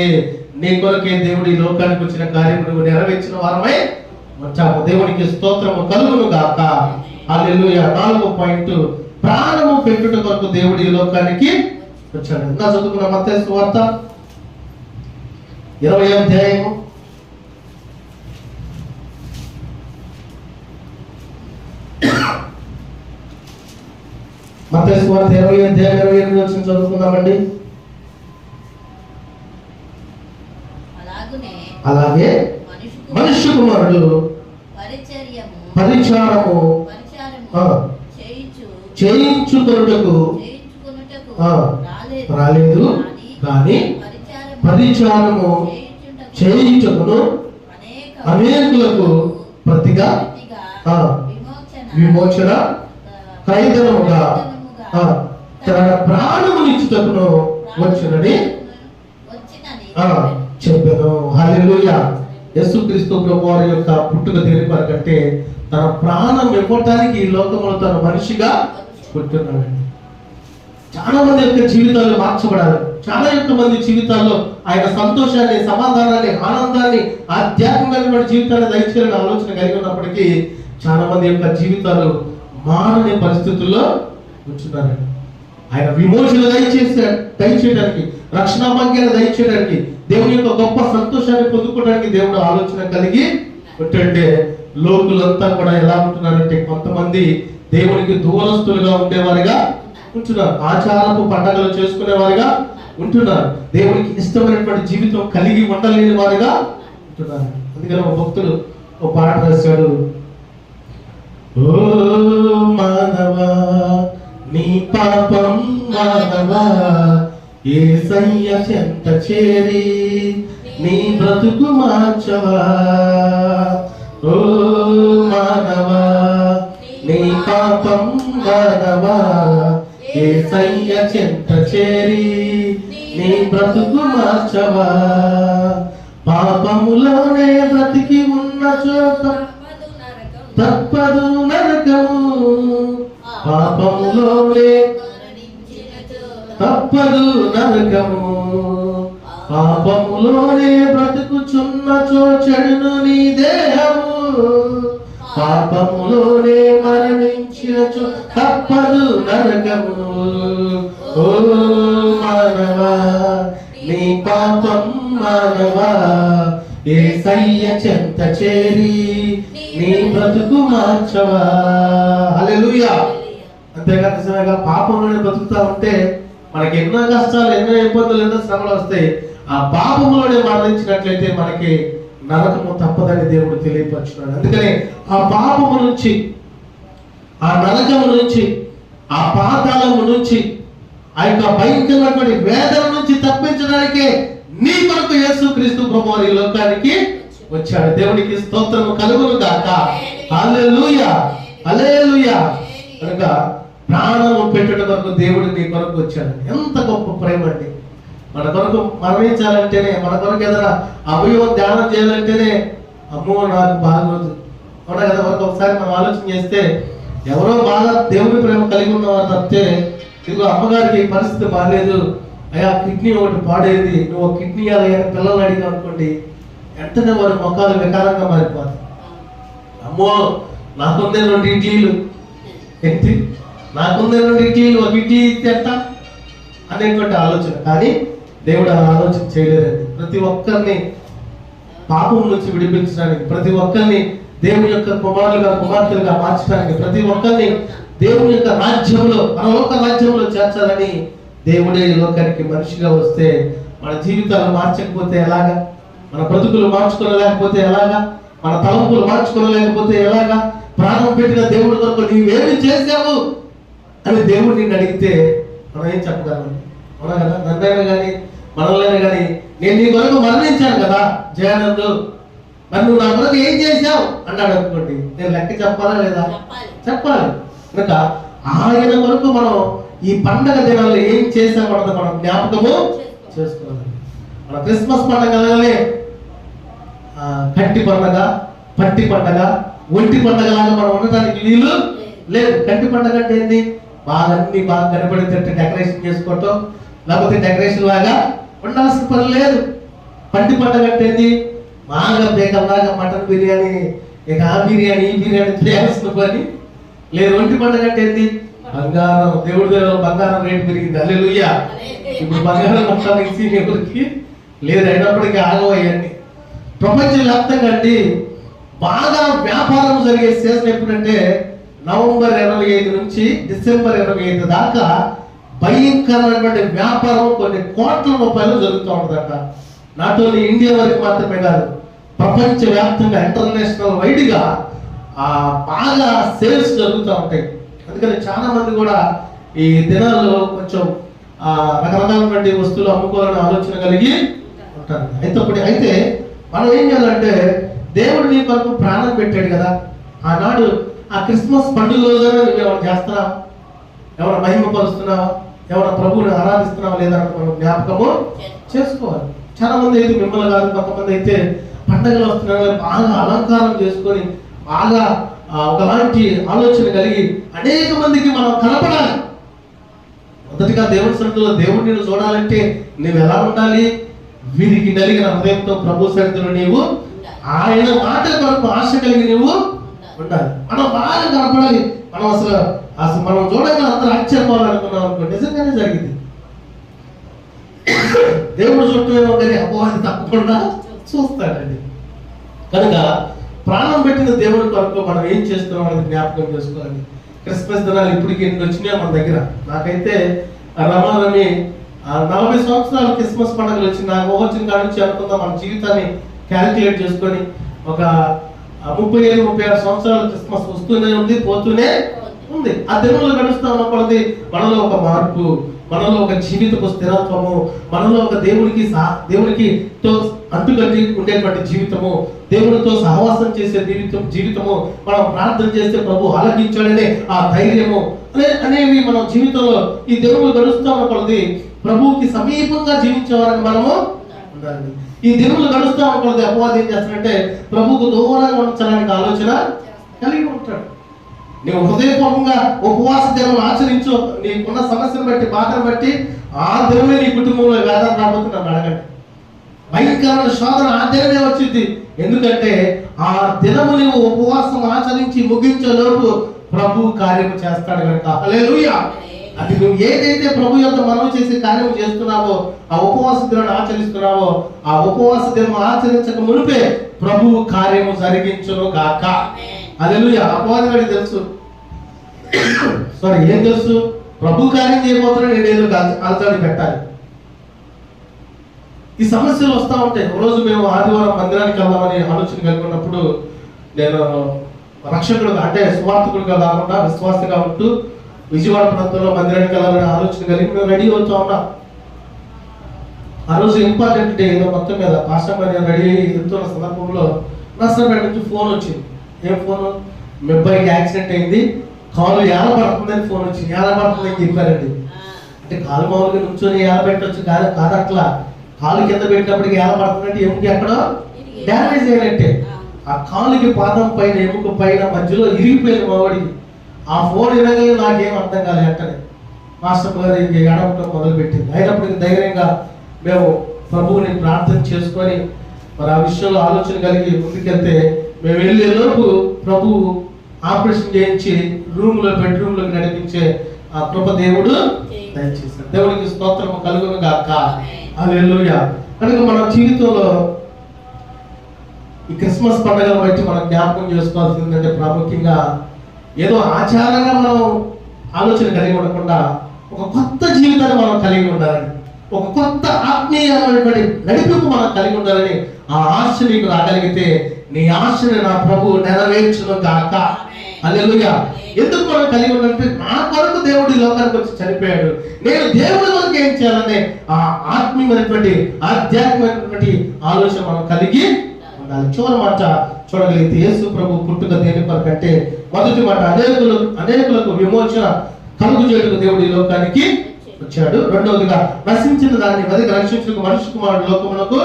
నీ కొరకే దేవుడు ఈ లోకానికి వచ్చిన కార్యం నువ్వు నెరవేర్చిన వారమై వచ్చాము. దేవునికి స్తోత్రము కలుగును గాక. హల్లెలూయా. 4వ పాయింట్, ప్రాణము పెట్టుట కొరకు దేవుడు ఈ లోకానికి వచ్చాడు. ఇంకా చదువుకున్న మత్తయి సువార్త 20వ అధ్యాయము 20వ అధ్యాయం 28వ వచనం చదువుకుందామండి. అలాగే మనుష్య కుమారుడు పరిచారము చేయించుకొనుటకు రాలేదు, కానీ పరిచారము చేయించుకును అనేకులకు ప్రతిగా విమోచన ఖైదనముగా తన ప్రాణమునిచ్చుటకును వచ్చునని చెప్పాను. హల్లెలూయా. యేసుక్రీస్తు ప్రభువారి యొక్క పుట్టుక దేని కొరకంటే తన ప్రాణం ఇవ్వటానికి ఈ లోకంలో తన మనిషిగా పుట్టున్నాడండి. చాలా మంది యొక్క జీవితాలు మార్చబడాలి. చాలా ఎక్కువ మంది జీవితాల్లో ఆయన సంతోషాన్ని, సమాధానాన్ని, ఆనందాన్ని, ఆధ్యాత్మికమైన జీవితాన్ని దయచేయాలని ఆలోచన కలిగి ఉన్నప్పటికీ చాలా మంది యొక్క జీవితాలు మారని పరిస్థితుల్లో ఉంటున్నారు. ఆయన విమోచన దయచేయడానికి, రక్షణ భాగ్యాన్ని దయచేయడానికి, దేవుని యొక్క గొప్ప సంతోషాన్ని పొందుకోవడానికి దేవుడు ఆలోచన కలిగి ఉంటుంటే లోకులంతా కూడా ఎలా ఉంటున్నారంటే కొంతమంది దేవునికి దూరస్తులుగా ఉండేవారిగా ఉంటున్నారు, ఆచారపు పండగలు చేసుకునేవారిగా ఉంటున్నారు, దేవునికి ఇష్టమైనటువంటి జీవితం కలిగి ఉండలేని వారిగా ఉంటున్నారు. అందుకని ఒక భక్తుడు ఒక పాట రాశాడు, ఓ మానవా నీ పాపం మానవా యేసయ్య చెంత చేరి నీ బ్రతుకు మార్చవా, ఓ మానవా నీ పాపం మానవా యేసయ్య చెంత చేరి నీ బ్రతుకు మార్చవా, పాపములోనే బ్రతికి ఉన్న చోట తప్పదు నరకము, పాపములోనే తప్పదు నరకము, పాపములోనే బ్రతుకుచున్నచో చెడును నీ దేహము, పాపములోనే మరణించినచో తప్పదు నరకము, ఓ మానవా నీ పాపం మానవా యేసయ్య చెంత చేరి నీ బ్రతుకు మార్చవా. హల్లెలూయా. అంతేగా నిజమేగా, పాపంలోనే బ్రతుకుతా ఉంటే మనకి ఎన్నో కష్టాలు, ఎన్నో ఇబ్బందులు, ఎన్నో శ్రమలు వస్తాయి. ఆ పాపంలోనే మరణించినట్లయితే మనకి నరకము తప్పదని దేవుడు తెలియపరుచున్నాడు. అందుకని ఆ పాపము నుంచి, ఆ నరకము నుంచి, ఆ పాతాళము నుంచి, ఆ యొక్క భయంకరమైనటువంటి వేదన నుంచి తప్పించడానికే నీ కొరకు యేసుక్రీస్తు ప్రభువు ఈ లోకానికి వచ్చాడు. దేవునికి స్తోత్రము కలుగును గాక. హల్లెలూయా, హల్లెలూయా. కనుక ప్రాణము పెట్టుట కొరకు దేవుడు నీ కొరకు వచ్చాడు. ఎంత గొప్ప ప్రేమ అండి! మన కొరకు మరణించాలంటేనే, మన కొరకు ఏదైనా అవయవం ధ్యానం చేయాలంటేనే అమ్మో నాకు బాగోదు అవునా కదా. ఒకసారి మనం ఆలోచన చేస్తే ఎవరో బాగా దేవుని ప్రేమ కలిగి ఉన్నవారు తప్పితే, ఇదిగో అమ్మగారికి పరిస్థితి బాగాలేదు, అయ్యా కిడ్నీ ఒకటి పాడేది, నువ్వు కిడ్నీ అయ్యా పిల్లలు అడిగా అనుకోండి, వెంటనే వారి ముఖాలు వికారంగా మారిపోతాయి. అమ్మో నాకుందే 2 ఇడ్లీలు, ఎత్తి నాకుందే 2 ఇడ్లీలు, ఒక ఇడ్లీ ఇచ్చేస్తా అనేటువంటి ఆలోచన. కానీ దేవుడు ఆ ఆలోచన చేయలేదండి. ప్రతి ఒక్కరిని పాపం నుంచి విడిపించడానికి, ప్రతి ఒక్కరిని దేవుని యొక్క కుమారులుగా, కుమార్తెలుగా మార్చడానికి, ప్రతి ఒక్కరిని దేవుని యొక్క రాజ్యంలో, పరలోక రాజ్యంలో చేర్చాలని దేవుడే ఈ లోకానికి మనిషిగా వస్తే మన జీవితాలు మార్చకపోతే ఎలాగా, మన బ్రతుకులు మార్చుకోలేకపోతే ఎలాగా, మన తలంపులు మార్చుకోలేకపోతే ఎలాగా, ప్రాణం పెట్టిన దేవుడి కొరకు నీవేమి చేశావు అని దేవుడు నిన్ను అడిగితే మనం ఏం చెప్పగలం? అవునా కదా. నన్నైనా కానీ మనల్ని కానీ నేను నీ కొరకు మరణించాను కదా జయానందు, మరి నువ్వు నా కొరకు ఏం చేశావు అన్నాడు అనుకోండి, నేను లెక్క చెప్పాలా లేదా? చెప్పాలి. కనుక ఆయన కొరకు మనం ఈ పండగ దినాల్లో ఏం చేసామన్నది మనం జ్ఞాపకము చేసుకోవాలి. మన క్రిస్మస్ పండగలనే కంటి పండగ, పట్టి పండగ, ఒంటి పండగ లాగా మనం ఉండటానికి వీలు లేదు. కంటి పండగ అంటే ఏంటి? బాగా అన్ని బాగా కనపడేటట్టు డెకరేషన్ చేసుకోవటం, లేకపోతే డెకరేషన్ లాగా ఉండాల్సిన పని లేదు. పంటి పండగ అంటే ఏంటి? బాగా బేకల్లాగా మటన్ బిర్యానీ, ఇక ఆ బిర్యానీ ఈ బిర్యానీ చేయాల్సిన పని లేదు. ఒంటి పండగ అంటే ఏంటి? బంగారం, దేవుడి దగ్గర బంగారం రేటు పెరిగింది. హల్లెలూయా. ఇప్పుడు బంగారం మొత్తానికి ఎవరికి లేదు, అయినప్పటికీ ఆగవయ్యండి. ప్రపంచవ్యాప్తంగా అండి బాగా వ్యాపారం జరిగే సీజన్ ఎప్పుడంటే నవంబర్ 25 నుంచి డిసెంబర్ 25 దాకా భయంకరమైనటువంటి వ్యాపారం కొన్ని కోట్ల రూపాయలు జరుగుతూ ఉంటుందట. నాట్ ఓన్లీ ఇండియా వరకు మాత్రమే కాదు, ప్రపంచ వ్యాప్తంగా ఇంటర్నేషనల్ వైడ్గా బాగా సేల్స్ జరుగుతూ ఉంటాయి. అందుకని చాలా మంది కూడా ఈ దినాల్లో కొంచెం రకరకాలైనటువంటి వస్తువులు అమ్ముకోవాలని ఆలోచన కలిగి ఉంటారు. అయితే మనం ఏం చేయాలంటే, దేవుడు నీ కొరకు ప్రాణం పెట్టాడు కదా, ఆనాడు ఆ క్రిస్మస్ పండుగ రోజున నువ్వు ఎవరు చేస్తున్నావా, ఎవరు మహిమపరుస్తున్నావా, ఎవరు ప్రభువుని ఆరాధిస్తున్నావా లేదా మనం జ్ఞాపకము చేసుకోవాలి. చాలా మంది అయితే మిమ్మల్ని కాదు, కొంతమంది అయితే పండుగలు వస్తున్నారు బాగా అలంకారం చేసుకొని బాగా ఒకలాంటి ఆలోచన కలిగి అనేక మందికి మనం కనపడాలి. మొదటిగా దేవుని సన్నిధిలో దేవుడు నిన్ను చూడాలంటే నువ్వు ఎలా ఉండాలి? విరిగి నలిగిన హృదయంతో ప్రభు సన్నిధిలో నీవు ఆయన మాట కొరకు ఆశ కలిగి నువ్వు ఉండాలి. మనం బాగా కనపడాలి. మనం అసలు మనం చూడగా అందరూ ఆశ్చర్యపోవాలనుకున్నాం అనుకో, నిజంగానే జరిగింది. దేవుడు చుట్టూ కానీ అపోహని తప్పకుండా చూస్తాడండి. కనుక ప్రాణం పెట్టిన దేవుడి కొరకు మనం ఏం చేస్తున్నాం అనేది జ్ఞాపకం చేసుకోవాలి. క్రిస్మస్ దినాలు ఇప్పటికి ఎన్ని వచ్చినాయో మన దగ్గర. నాకైతే రమారమి 40 సంవత్సరాలు క్రిస్మస్ పండుగలు వచ్చింది. నాకు వచ్చిన కాడి నుంచి అనుకుందాం మన జీవితాన్ని క్యాలిక్యులేట్ చేసుకొని ఒక 35-36 సంవత్సరాలు క్రిస్మస్ వస్తూనే ఉంది, పోతూనే ఉంది. ఆ దినంలో గడుస్తూ ఉన్నప్పటికీ మనలో ఒక మార్పు, మనలో ఒక జీవితపు స్థిరత్వము, మనలో ఒక దేవునికితో అంటుకట్టి ఉండేటువంటి జీవితము, దేవునితో సహవాసం చేసే జీవితము, మనం ప్రార్థన చేస్తే ప్రభు ఆలకించాడనే ఆ ధైర్యము అనేవి మన జీవితంలో ఈ దేవుడు గడుస్తూ ఉన్నప్పటికీ ప్రభువుకి సమీపంగా జీవించే వారికి మనము ఉండాలి. ఈ దేవుళ్ళు గడుస్తూ ఉన్నప్పటికీ అపవాది ఏం చేస్తాడంటే ప్రభువుకు దూరంగా ఉంచడానికి ఆలోచన కలిగి ఉంటాడు. నువ్వు హృదయపూర్వకంగా ఉపవాస దినం ఆచరించు, నీకున్న సమస్యను బట్టి బాధను బట్టి ఆ దినమే నీ కుటుంబంలో వేదన రాబోతుంది నన్ను అడగండి. భయంకరమైన శోధన ఆ దినమే వచ్చింది. ఎందుకంటే ఆ దినము నువ్వు ఉపవాసం ఆచరించి ముగించేలోపు ప్రభు కార్యము చేస్తాడు కనుక. హల్లెలూయా. అది నువ్వు ఏదైతే ప్రభు యొక్క మనం చేసే కార్యం చేస్తున్నావో, ఆ ఉపవాస దినాన్ని ఆచరిస్తున్నావో, ఆ ఉపవాస దినం ఆచరించక మునిపే ప్రభువు కార్యము జరిగించును గాక. హల్లెలూయా. అపవాది వాడికి తెలుసు, ఏం తెలుసు? ప్రభు కార్యం చేయబోతున్నా నేను ఏదో అలజడి పెట్టాలి. ఈ సమస్యలు వస్తూ ఉంటాయి. ఒకరోజు మేము ఆదివారం మందిరానికి వెళ్దామని ఆలోచన కలుగున్నప్పుడు నేను రక్షకుడుగా అంటే సువార్థకుడుగా కాకుండా విశ్వాసగా ఉంటూ విజయవాడ ప్రాంతంలో మందిరానికి వెళ్ళాలని ఆలోచన కలిగి మేము రెడీ అవుతా ఉన్నాం. ఆ రోజు ఇంపార్టెంట్ డే ఏదో మొత్తం మీద పాస్టర్ గారు రెడీ వెళ్తున్న సందర్భంలో నర్సరాపేట నుంచి ఫోన్ వచ్చింది. ఏం ఫోను? మీ అబ్బాయికి యాక్సిడెంట్ అయింది, కాలు ఏలబడుతుందని ఫోన్ వచ్చింది. ఏలబడుతుందని చెప్పారండి. అంటే కాలు మామూలుగా నుంచొని ఏలబెట్టవచ్చు కాదు అట్లా కాలు కింద పెట్టినప్పటికి ఏలబడుతుందంటే ఎముక ఎక్కడో డ్యామేజ్ అయినట్టే. ఆ కాలుకి పాదం పైన ఎముక పైన మధ్యలో ఇరిగిపోయింది మావాడికి. ఆ ఫోన్ వినగానే నాకేం అర్థం కాలేదు. వెంటనే మాస్టర్ గారు ఇంక ఏడవటం మొదలుపెట్టింది. అయినప్పటికీ ధైర్యంగా మేము ప్రభువుని ప్రార్థన చేసుకొని మరి ఆ విషయంలో ఆలోచన కలిగి ముందుకెళ్తే మేము వెళ్ళేలోపు ప్రభు ఆపరేషన్ చేయించి బెడ్రూమ్లోకి నడిపించే ఆ కృప దేవుడు దయచేశాడు. దేవుడికి స్తోత్రము కలుగును గాక. హల్లెలూయా. కనుక మన జీవితంలో ఈ క్రిస్మస్ పండుగను బట్టి మనం జ్ఞాపకం చేసుకోవాల్సిందంటే ప్రాముఖ్యంగా ఏదో ఆచారంగా మనం ఆలోచన కలిగి ఉండకుండా ఒక కొత్త జీవితాన్ని మనం కలిగి ఉండాలని, ఒక కొత్త ఆత్మీయమైనటువంటి నడిపింపు మనం కలిగి ఉండాలని ఆ ఆశ నీకు రాగలిగితే నీ ఆశని నా ప్రభు నెరవేర్చును గాక. హల్లెలూయా. ఎందుకు మనం కలిగి ఉండాలంటే నా కొరకు దేవుడు ఈ లోకానికి వచ్చి చనిపోయాడు, నేను దేవుడి కొరకు ఏం చేయాలనే ఆ ఆత్మీయమైనటువంటి ఆధ్యాత్మికమైనటువంటి ఆలోచన మనం కలిగి ఉండాలి. చివరి మాట చూడగలిగితే యేసు ప్రభు పుట్టుక దేని కొరకు అంటే మొదటి మాట అనేకులకు విమోచన కలుగు చేయుటకు దేవుడు ఈ లోకానికి వచ్చాడు. రెండవదిగా నశించిన దాన్ని వెదకి రక్షించుటకు మనుష్య కుమారుడు లోకమునకు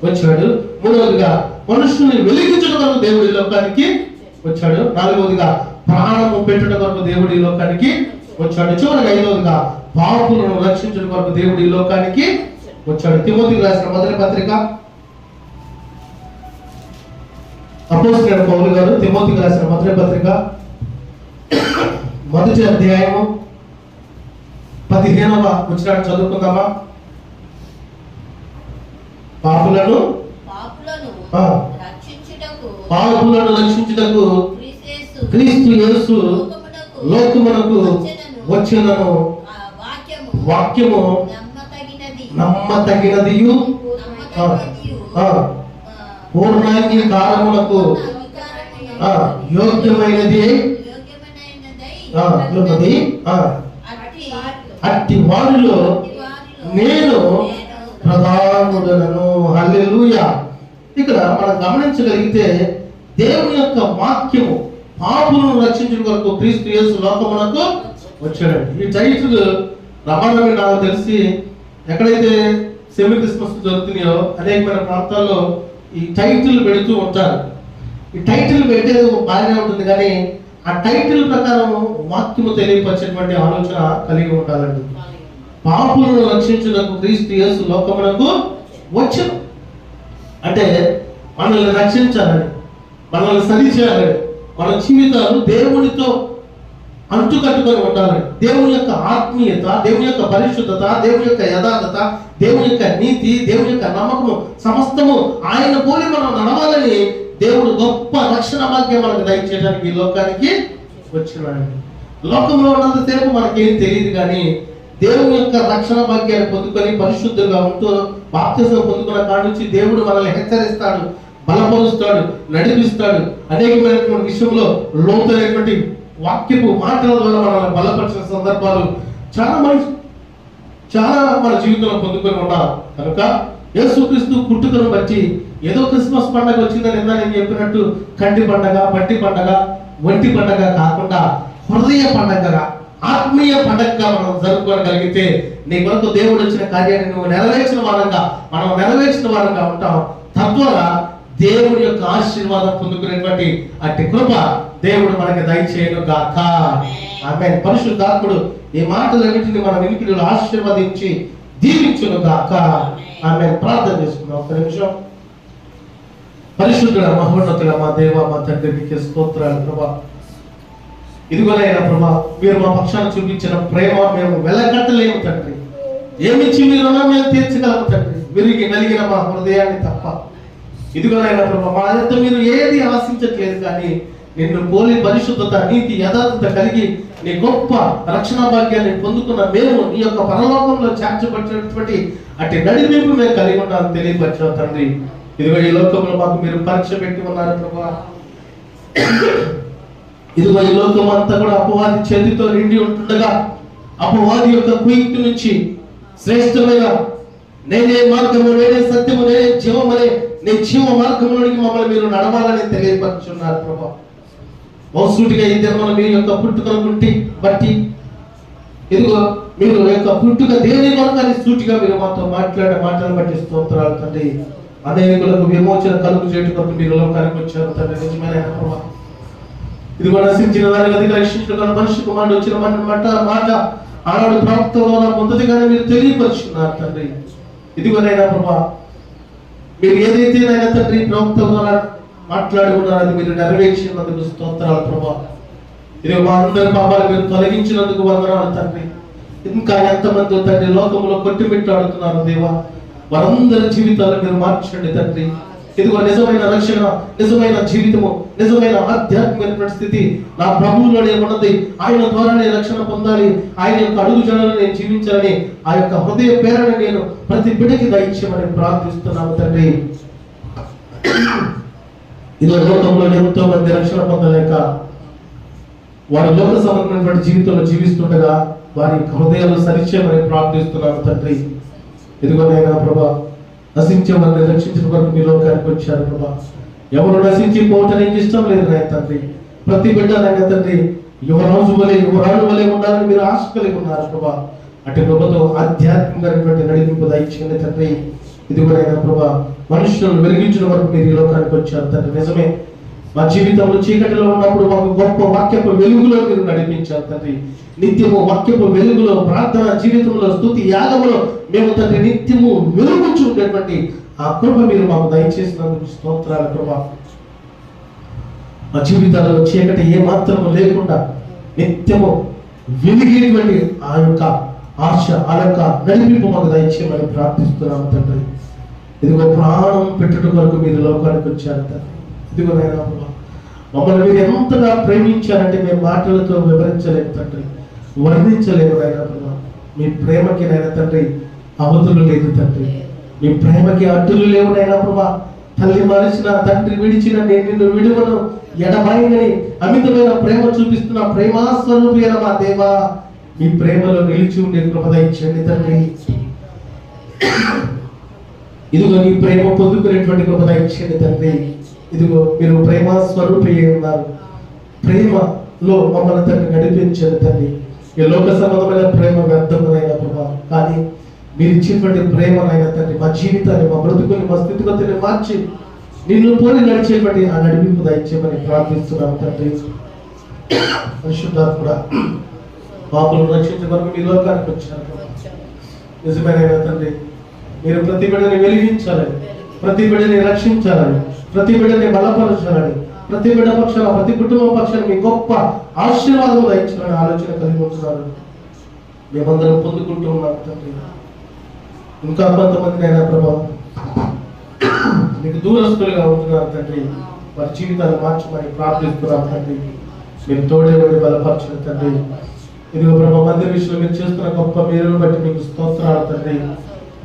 వచ్చాడు. మూడవదిగా మనుషుల్ని వెలిగించడం కొరకు దేవుడు ఈ లోకానికి వచ్చాడు. నాలుగవదిగా ప్రాణము పెట్టుట కొరకు దేవుడు ఈ లోకానికి వచ్చాడు. చివరిగా ఐదవదిగా పాపులను రక్షించడం కొరకు దేవుడు ఈ లోకానికి వచ్చాడు. తిమోతికి రాసిన మొదటి పత్రిక అపోస్తలుడైన పౌలు గారు తిమోతికి రాసిన మొదటి పత్రిక మొదటి అధ్యాయము 15వ వచనాన్ని చదువుకుందామా? పాపులను రక్షించుటకు క్రీస్తు యేసు లోకమునకు వచ్చెనను. వాక్యము నమ్మతగినదియు పూర్ణాంగీకారమునకు యోగ్యమైనది ఉన్నది. అట్టి వారిలో నేను ప్రధానుడను. హల్లెలూయా. ఇక్కడ మనం గమనించగలిగితే దేవుని యొక్క వాక్యము పాపులను రక్షించడం కొరకు క్రీస్తు యేసు లోకమునకు వచ్చాడండి. ఈ టైటిల్ రమారమి నాకు తెలిసి ఎక్కడైతే సెమీ క్రిస్మస్ జరుగుతున్నాయో అనేకమైన ప్రాంతాల్లో ఈ టైటిల్ పెడుతూ ఉంటారు. ఈ టైటిల్ పెట్టేది బాగానే ఉంటుంది, కానీ ఆ టైటిల్ ప్రకారం వాక్యము తెలియపరిచేటువంటి ఆలోచన కలిగి ఉండాలండి. పాపులను రక్షించుటకు క్రీస్తు యేసు లోకమునకు వచ్చెను. అంటే మనల్ని రక్షించాలని, మనల్ని సరిచేయాలని, మన జీవితాలు దేవునితో అంటుకట్టుకొని ఉండాలని, దేవుని యొక్క ఆత్మీయత, దేవుని యొక్క పరిశుద్ధత, దేవుని యొక్క యథార్థత, దేవుని యొక్క నీతి, దేవుని యొక్క నమ్మకము సమస్తము ఆయన పోలి మనం నడవాలని దేవుడు గొప్ప రక్షణ భాగ్యం మనకు దయచేయడానికి ఈ లోకానికి వచ్చినాడు. లోకంలో ఉన్నంతసేపు మనకేం తెలియదు, కానీ దేవుని యొక్క రక్షణ భాగ్యాన్ని పొందుకొని పరిశుద్ధులుగా ఉంటూ బాప్తిసం పొందుకున్న కాడి నుంచి దేవుడు మనల్ని హెచ్చరిస్తాడు, బలపరుస్తాడు, నడిపిస్తాడు. అనేకమైనటువంటి విషయంలో లోతైనటువంటి వాక్యపు మాటల ద్వారా మనల్ని బలపరిచిన సందర్భాలు చాలా మన జీవితంలో పొందుకొని ఉన్నారు. కనుక యేసుక్రీస్తు పుట్టుకను బట్టి ఏదో క్రిస్మస్ పండుగ వచ్చిందని నేను చెప్పినట్టు కంటి పండగ, పట్టి పండగ, ఒంటి పండగ కాకుండా హృదయ పండగగా, ఆత్మీయ పండగగా మనం జరుపుకోగలిగితే నీ కొరకు దేవుడు వచ్చిన కార్యాన్ని నువ్వు మనం నెరవేర్చిన వారంగా ఉంటాం. తద్వారా దేవుడి యొక్క ఆశీర్వాదం పొందుకునేటువంటి అట్టి కృప దేవుడు మనకి దయచేయను గాక. ఆమేన్. పరిశుద్ధాత్ముడు ఈ మాటలన్నింటినీ మన వినికిడిలో ఆశీర్వదించి దీవించును గాక. ఆమేన్. ప్రార్థన చేసుకుందాం. ఒక నిమిషం. పరిశుద్ధుడ మహోన్నతుల మా దేవ, మా తండ్రికి స్తోత్రాలు ప్రభా. ఇదిగోనైనా ప్రభా, మీరు మా పక్షాన్ని చూపించిన ప్రేమ మేము వెళ్ళకట్టలేము తండ్రి. ఏమిచ్చి మీరు మేము తీర్చగలము తండ్రి, విరిగి నలిగిన మా హృదయాన్ని తప్ప. ఇదిగోనైనా ప్రభా, మా యొక్క మీరు ఏది ఆశించట్లేదు, కానీ నిన్ను పోలి పరిశుద్ధత, నీతి, యథార్థత కలిగి నీ గొప్ప రక్షణ భాగ్యాన్ని పొందుకున్న మేము నీ యొక్క పరలోకంలో చేర్చబడినటువంటి అట్టి నడిపింపు మేము కలిగి ఉండాలని తెలియపరిచిన తండ్రి. ఇదిగో ఈ లోకంలో మాకు మీరు పరీక్ష పెట్టి ఉన్నారు ప్రభా. ఇదిగో ఈ లోకం అంతా కూడా అపవాది చేతితో నిండి ఉంటుండగా, అపవాది యొక్క కుయుక్తి నుంచి శ్రేష్టమైన నేనే మార్గము, నేనే సత్యము, నేనే జీవము అనే నీ జీవ మార్గంలోనికి మమ్మల్ని మీరు నడవాలని తెలియపరుచున్నారు ప్రభా. బహుసూటిగా ఈ దినమున మీ యొక్క పుట్టుకను బట్టి ఇదిగో మీరు యొక్క పుట్టుక దేని కొరకని సూటిగా మీరు మాతో మాట్లాడే మాటలను బట్టి స్తోత్రాలు తండ్రి. అనేకులకు విమోచన కలుగు చేయడం కొరకు మీరు లోకానికి వచ్చారు తండ్రి. నిజమైన ప్రభా, ఇదిగో నశించిన దానికి అధిక రక్షించుకున్న మనిషి కుమారుడు వచ్చిన మాట ఆనాడు ప్రవక్తలో మొదటిగానే మీరు తెలియపరుచుకున్నారు తండ్రి. ఇదిగోనైనా ప్రభా, మీరు ఏదైతేనైనా తండ్రి ప్రవక్త ద్వారా మాట్లాడి ఉన్నారో అది మీరు నెరవేర్చినందుకు స్తోత్రాలు ప్రభా. ఇదిగో మా అందరి పాపాలు మీరు తొలగించినందుకు వందనాలు తండ్రి. ఇంకా ఎంతమంది తండ్రి లోకంలో కొట్టిమిట్టాడుతున్నారు దేవా, వారందరి జీవితాలు మీరు మార్చండి తండ్రి. ఇదిగో నిజమైన రక్షణ, నిజమైన జీవితము, నిజమైన ఆధ్యాత్మికమైన స్థితి నా ప్రభువులోనే ఉన్నది. ఆయన ద్వారానే రక్షణ పొందాలి, ఆయన యొక్క అడుగు జనాలను నేను జీవించాలని ఆ యొక్క హృదయ ప్రేరణ నేను ప్రతి బిడ్డకి దయచేయమని ప్రార్థిస్తున్నాను తండ్రి. ఇదో లోకంలో ఎంతో మంది రక్షణ పొందలేక వారి లోక సంబంధమైనటువంటి జీవితంలో జీవిస్తుండగా వారి హృదయాలు సరిచేయమని ప్రార్థిస్తున్నాను తండ్రి. ఇదిగోనైనా ప్రభా, నశించే వారిని రక్షించిన వరకు మీ లోకానికి వచ్చారు ప్రభా. ఎవరు నశించి పోవటానికి ఇష్టం లేదు నాయన తండ్రి. ప్రతి బిడ్డ నాయన తండ్రి యువరాజు వలె ఉండాలని మీరు ఆశ కలిగి ఉన్నారు ప్రభా. అటు ప్రభుత్వం ఆధ్యాత్మికమైనటువంటి నడిపింపు దయచేయండి తండ్రి. ఇదిగోనైనా ప్రభా, మనుషులను వెలిగించిన వరకు మీరు ఈ లోకానికి వచ్చారు తండ్రి. నిజమే, మా జీవితంలో చీకటిలో ఉన్నప్పుడు మాకు గొప్ప వాక్యపు వెలుగులో మీరు నడిపించారు తండ్రి. నిత్యము వాక్యపు వెలుగులో, ప్రార్థన జీవితంలో, స్తుతి యాగములో మేము తండ్రి నిత్యము వెలుగుచూ ఉండేటువంటి ఆ కృప మీరు మాకు దయచేసినందుకు స్తోత్రాలు ప్రభా. మా జీవితాల్లో చీకటి ఏ మాత్రము లేకుండా నిత్యము వెలిగేటువంటి ఆ యొక్క ఆశ, ఆ యొక్క నడిపింపు మాకు దయచేయమని ప్రార్థిస్తున్నాము తండ్రి. ఇదిగో ప్రాణం పెట్టుట వరకు మీరు లోకానికి వచ్చారు తండ్రి. ఇదిగో నాయనా ప్రభా, మమ్మల్ని మీరు ఎంతగా ప్రేమించారంటే మేము మాటలతో వివరించలేము తండ్రి, వర్ణించలేము నాయనా ప్రభా. మీ ప్రేమకి నాయనా తండ్రి అవధులు లేదు తండ్రి. మీ ప్రేమకి అడ్డులు లేవు నాయనా ప్రభా. తల్లి మరిచిన, తండ్రి విడిచిన, నేను నిన్ను విడువను ఎడబాయినని అమితమైన ప్రేమ చూపిస్తున్న ప్రేమాస్వరూపి అయిన మా దేవా, మీ ప్రేమలో నిలిచి ఉండే కృప దయచేయండి తండ్రి. ఇదిగో నీ ప్రేమ పొందుకునేటువంటి కృప దయచేయండి తండ్రి. ఇదిగో మీరు ప్రేమ స్వరూపి ఉన్నారు. ప్రేమలో మమ్మల్ని తండ్రి నడిపించండి తండ్రి. ఈ లోక సంబంధమైన ప్రేమ వ్యర్థమైనా ప్రభా, కానీ మీరు ఇచ్చినటువంటి ప్రేమనైనా తండ్రి మా జీవితాన్ని, మా బ్రతుకుని, మా స్థితిగతిని మార్చి నిన్ను పోలి నడిచేటువంటి ఆ నడిపింపు దయచేయమని ప్రార్థిస్తున్నాము తండ్రి. పరిశుద్ధాత్ముడా, పాపులను రక్షించే వరకు మీ లోకానికి వచ్చారు. నిజమైన తండ్రి, మీరు ప్రతి బిడ్డని వెలిగించాలని, ప్రతి బిడ్డని రక్షించాలని, ప్రతి బిడ్డని బలపరచాలని, ప్రతి బిడ్డ పక్షాన, ప్రతి కుటుంబ పక్షాన మీ గొప్ప ఆశీర్వాదం దయచాలని ఆలోచన కలిగి ఉంటున్నారు. మేమందరం పొందుకుంటూ ఉన్నాం తండ్రి. ఇంకా కొంతమంది అయినా ప్రభావం మీకు దూరస్తులుగా ఉంటున్నారు తండ్రి, వారి జీవితాలు మార్చమని ప్రార్థిస్తున్నాం తండ్రి. మీరు తోడేవాడి బలపరచండి తండ్రి. ఇదిగో ప్రభా, మందిర విషయంలో మీరు చేస్తున్న గొప్ప మేలును బట్టి మీకు స్తోత్రాలు తండ్రి.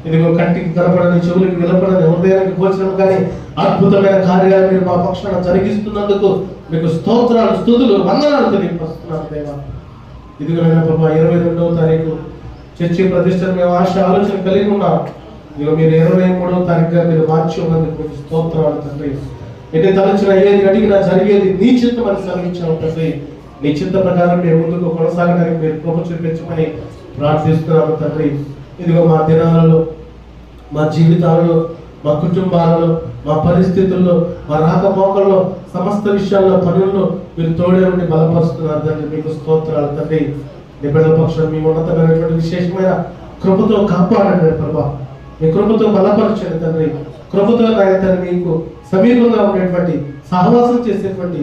ఇదిగో కంటికి కనపడని, చెవులకు వినపడని, హృదయానికి గోచరం కానీ అద్భుతమైన కార్యాలు మీరు మా పక్షాన జరిగిస్తున్నందుకు మీకు స్తోత్రాలు, స్తుతులు, వందనాలు తెలియపరుస్తున్నాను దేవా. ఇదిగో ప్రభా, 22వ తారీఖు చర్చి ప్రతిష్టను మేము ఆలోచన కలిగి ఉన్నాం. ఇదిగో మీరు 23వ తారీఖుగా మీరు మార్చి ఉన్నందుకు మీకు స్తోత్రాలు తండ్రి. ఎన్ని తలచిన, ఏది అడిగినా జరిగేది నీ చిత్తం అని సెలవించాము తండ్రి. నీ చిత్త ప్రకారం మేము ముందుకు కొనసాగడానికి మీరు కృప చూపించమని ప్రార్థిస్తున్నాము తండ్రి. ఇదిగో మా దినాలలో, మా జీవితాలలో, మా కుటుంబాలలో, మా పరిస్థితుల్లో, మా రాకపోకల్లో, సమస్త విషయాల్లో, పనుల్లో మీరు తోడే ఉండి బలపరుస్తున్నారు తండ్రి. మీకు స్తోత్రాలు తండ్రి. నీ బిడ్డల పక్షం మీ ఉన్నతమైనటువంటి విశేషమైన కృపతో కాపాడండి ప్రభా. మీ కృపతో బలపరచండి తండ్రి. కృపతో నాయన తండ్రి మీకు సమీపంగా ఉండేటువంటి, సహవాసం చేసేటువంటి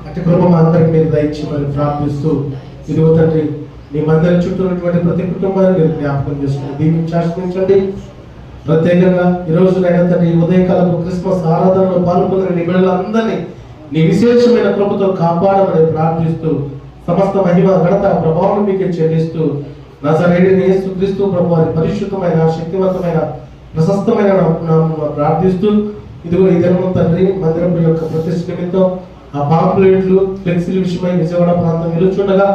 అటు కృప మా అందరికి మీరు దయచేయమని ప్రార్థిస్తూ, ఇదిగో తండ్రి మీ మందిరం చుట్టూ ఉన్నటువంటి ప్రతి కుటుంబాన్ని మీరు జ్ఞాపకం చేసుకుని దీన్ని శాసించండి. ప్రత్యేకంగా ఈరోజు నైనా తండ్రి ఉదయకాలపు క్రిస్మస్ ఆరాధనలో పాల్గొన్న నీ బిడ్డలందరినీ నీ విశేషమైన కృపతో కాపాడమని ప్రార్థిస్తూ, సమస్త మహిమ, ఘనత, ప్రభావం మీకే చెల్లిస్తూ, నజరేయుడైన యేసుక్రీస్తు ప్రభు వారి పరిశుద్ధమైన, శక్తివంతమైన, ప్రశస్తమైన నామమున ప్రార్థిస్తూ, ఇదిగో ఈ దినం తండ్రి మందిరం యొక్క ప్రతిష్ఠ నిమిత్తం ఆ పాంప్లెట్లు, ఫ్లెక్సీల విషయమై విజయవాడ ప్రాంతం నిలుచుండగా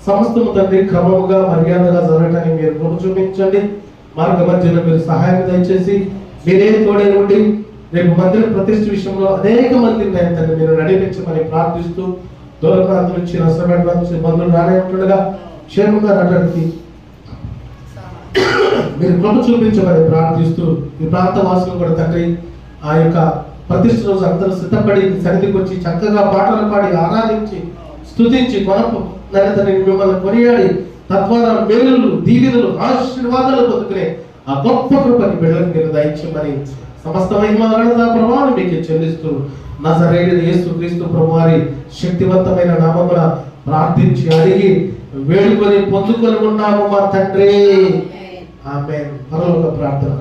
సమస్తము తండ్రి క్రమముగా, మర్యాదగా జరగటానికి మీరు కృప చూపించండి. మార్గ మధ్యలో మీరు సహాయం దయచేసి మీరే తోడై ఉండి రేపు మందిర ప్రతిష్ఠ విషయంలో అనేక మందిని తండ్రి మీరు నడిపించమని ప్రార్థిస్తూ, దూర ప్రాంతం నుంచి, నష్టమైన నుంచి బంధువులు రానే ఉంటుండగా క్షేమంగా రావడానికి మీరు కృప చూపించమని ప్రార్థిస్తూ, ఈ ప్రాంత వాసులు కూడా తండ్రి ఆ యొక్క ప్రతిష్ఠ రోజు అందరూ సిద్ధపడి సన్నిధికి వచ్చి చక్కగా పాటలు పాడి ఆరాధించి స్తుతించి తండ్రి మిమ్మల్ని కొనియాడి తద్వారా మేలులు, దీవెనలు, ఆశీర్వాదాలు పొందుకునే ఆ గొప్ప కృపని బిడ్డలకు మీరు దయచేయమని సమస్త మహిమ, ఘనత, ప్రభావం మీకు చెల్లిస్తూ నజరేయుడైన యేసుక్రీస్తు ప్రభు వారి శక్తివంతమైన నామమున ప్రార్థించి అడిగి వేడుకొని పొందుకొని ఉన్నాము మా తండ్రి. ఆమేన్. పరలోక ప్రార్థన.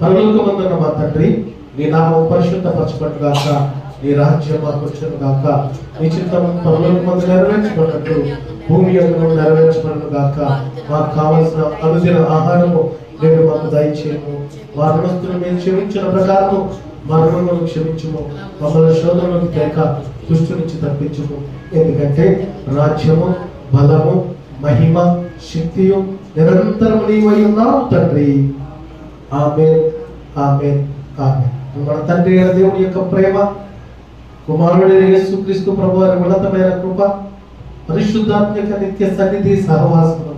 పరలోకమందున్న మా తండ్రి, నీ నామం పరిశుద్ధపరచబడును గాక, నీ రాజ్యం మాకు వచ్చును గాక, నీ చిత్తం పరలోకమందు నెరవేర్చబడినట్టు భూమి యందు నెరవేర్చబడును గాక. మాకు కావలసిన అనుదిన ఆహారము నేడు మాకు దయచేయము. మా రుణస్తులు మేము క్షమించిన ప్రకారము మా రుణములను క్షమించుము. మమ్మల్ని శోధనలోకి తేక దుష్టు నుంచి తప్పించుము. ఎందుకంటే రాజ్యము, బలము, మహిమ, శక్తియు నిరంతరము నీవై ఉన్నావు తండ్రి. ఆమేన్, ఆమేన్, ఆమేన్. మన తండ్రి అయిన దేవుని యొక్క ప్రేమ, కుమారుడైన యేసుక్రీస్తు ప్రభువారి ఉన్నతమైన కృప, పరిశుద్ధాత్మ యొక్క నిత్య సన్నిధి, సహవాసము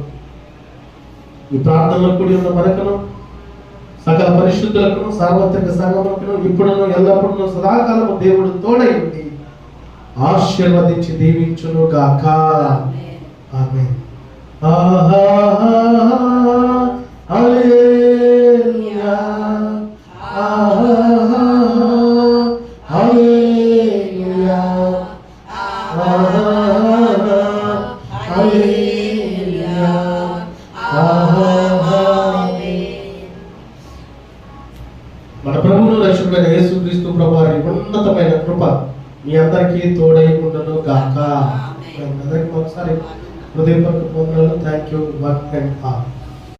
ఈ ప్రార్థనలో కూడి ఉన్న మనకును, సకల పరిశుద్ధులకును, సార్వత్రిక సంఘములకును ఇప్పుడును ఎల్లప్పుడూ సదాకాలము దేవుడు తోడై ఉండి ఆశీర్వదించి దీవించును గాక. ఆమేన్. హల్లెలూయా, హల్లెలూయా, హల్లెలూయా, మన ప్రభువును రక్షకుడైన యేసుక్రీస్తు ప్రభువారి ఉన్నతమైన కృప మీ అందరికీ తోడై ఉండును గాక. అందరికీ ఒకసారి హృదయపూర్వక వందనాలు. Thank you.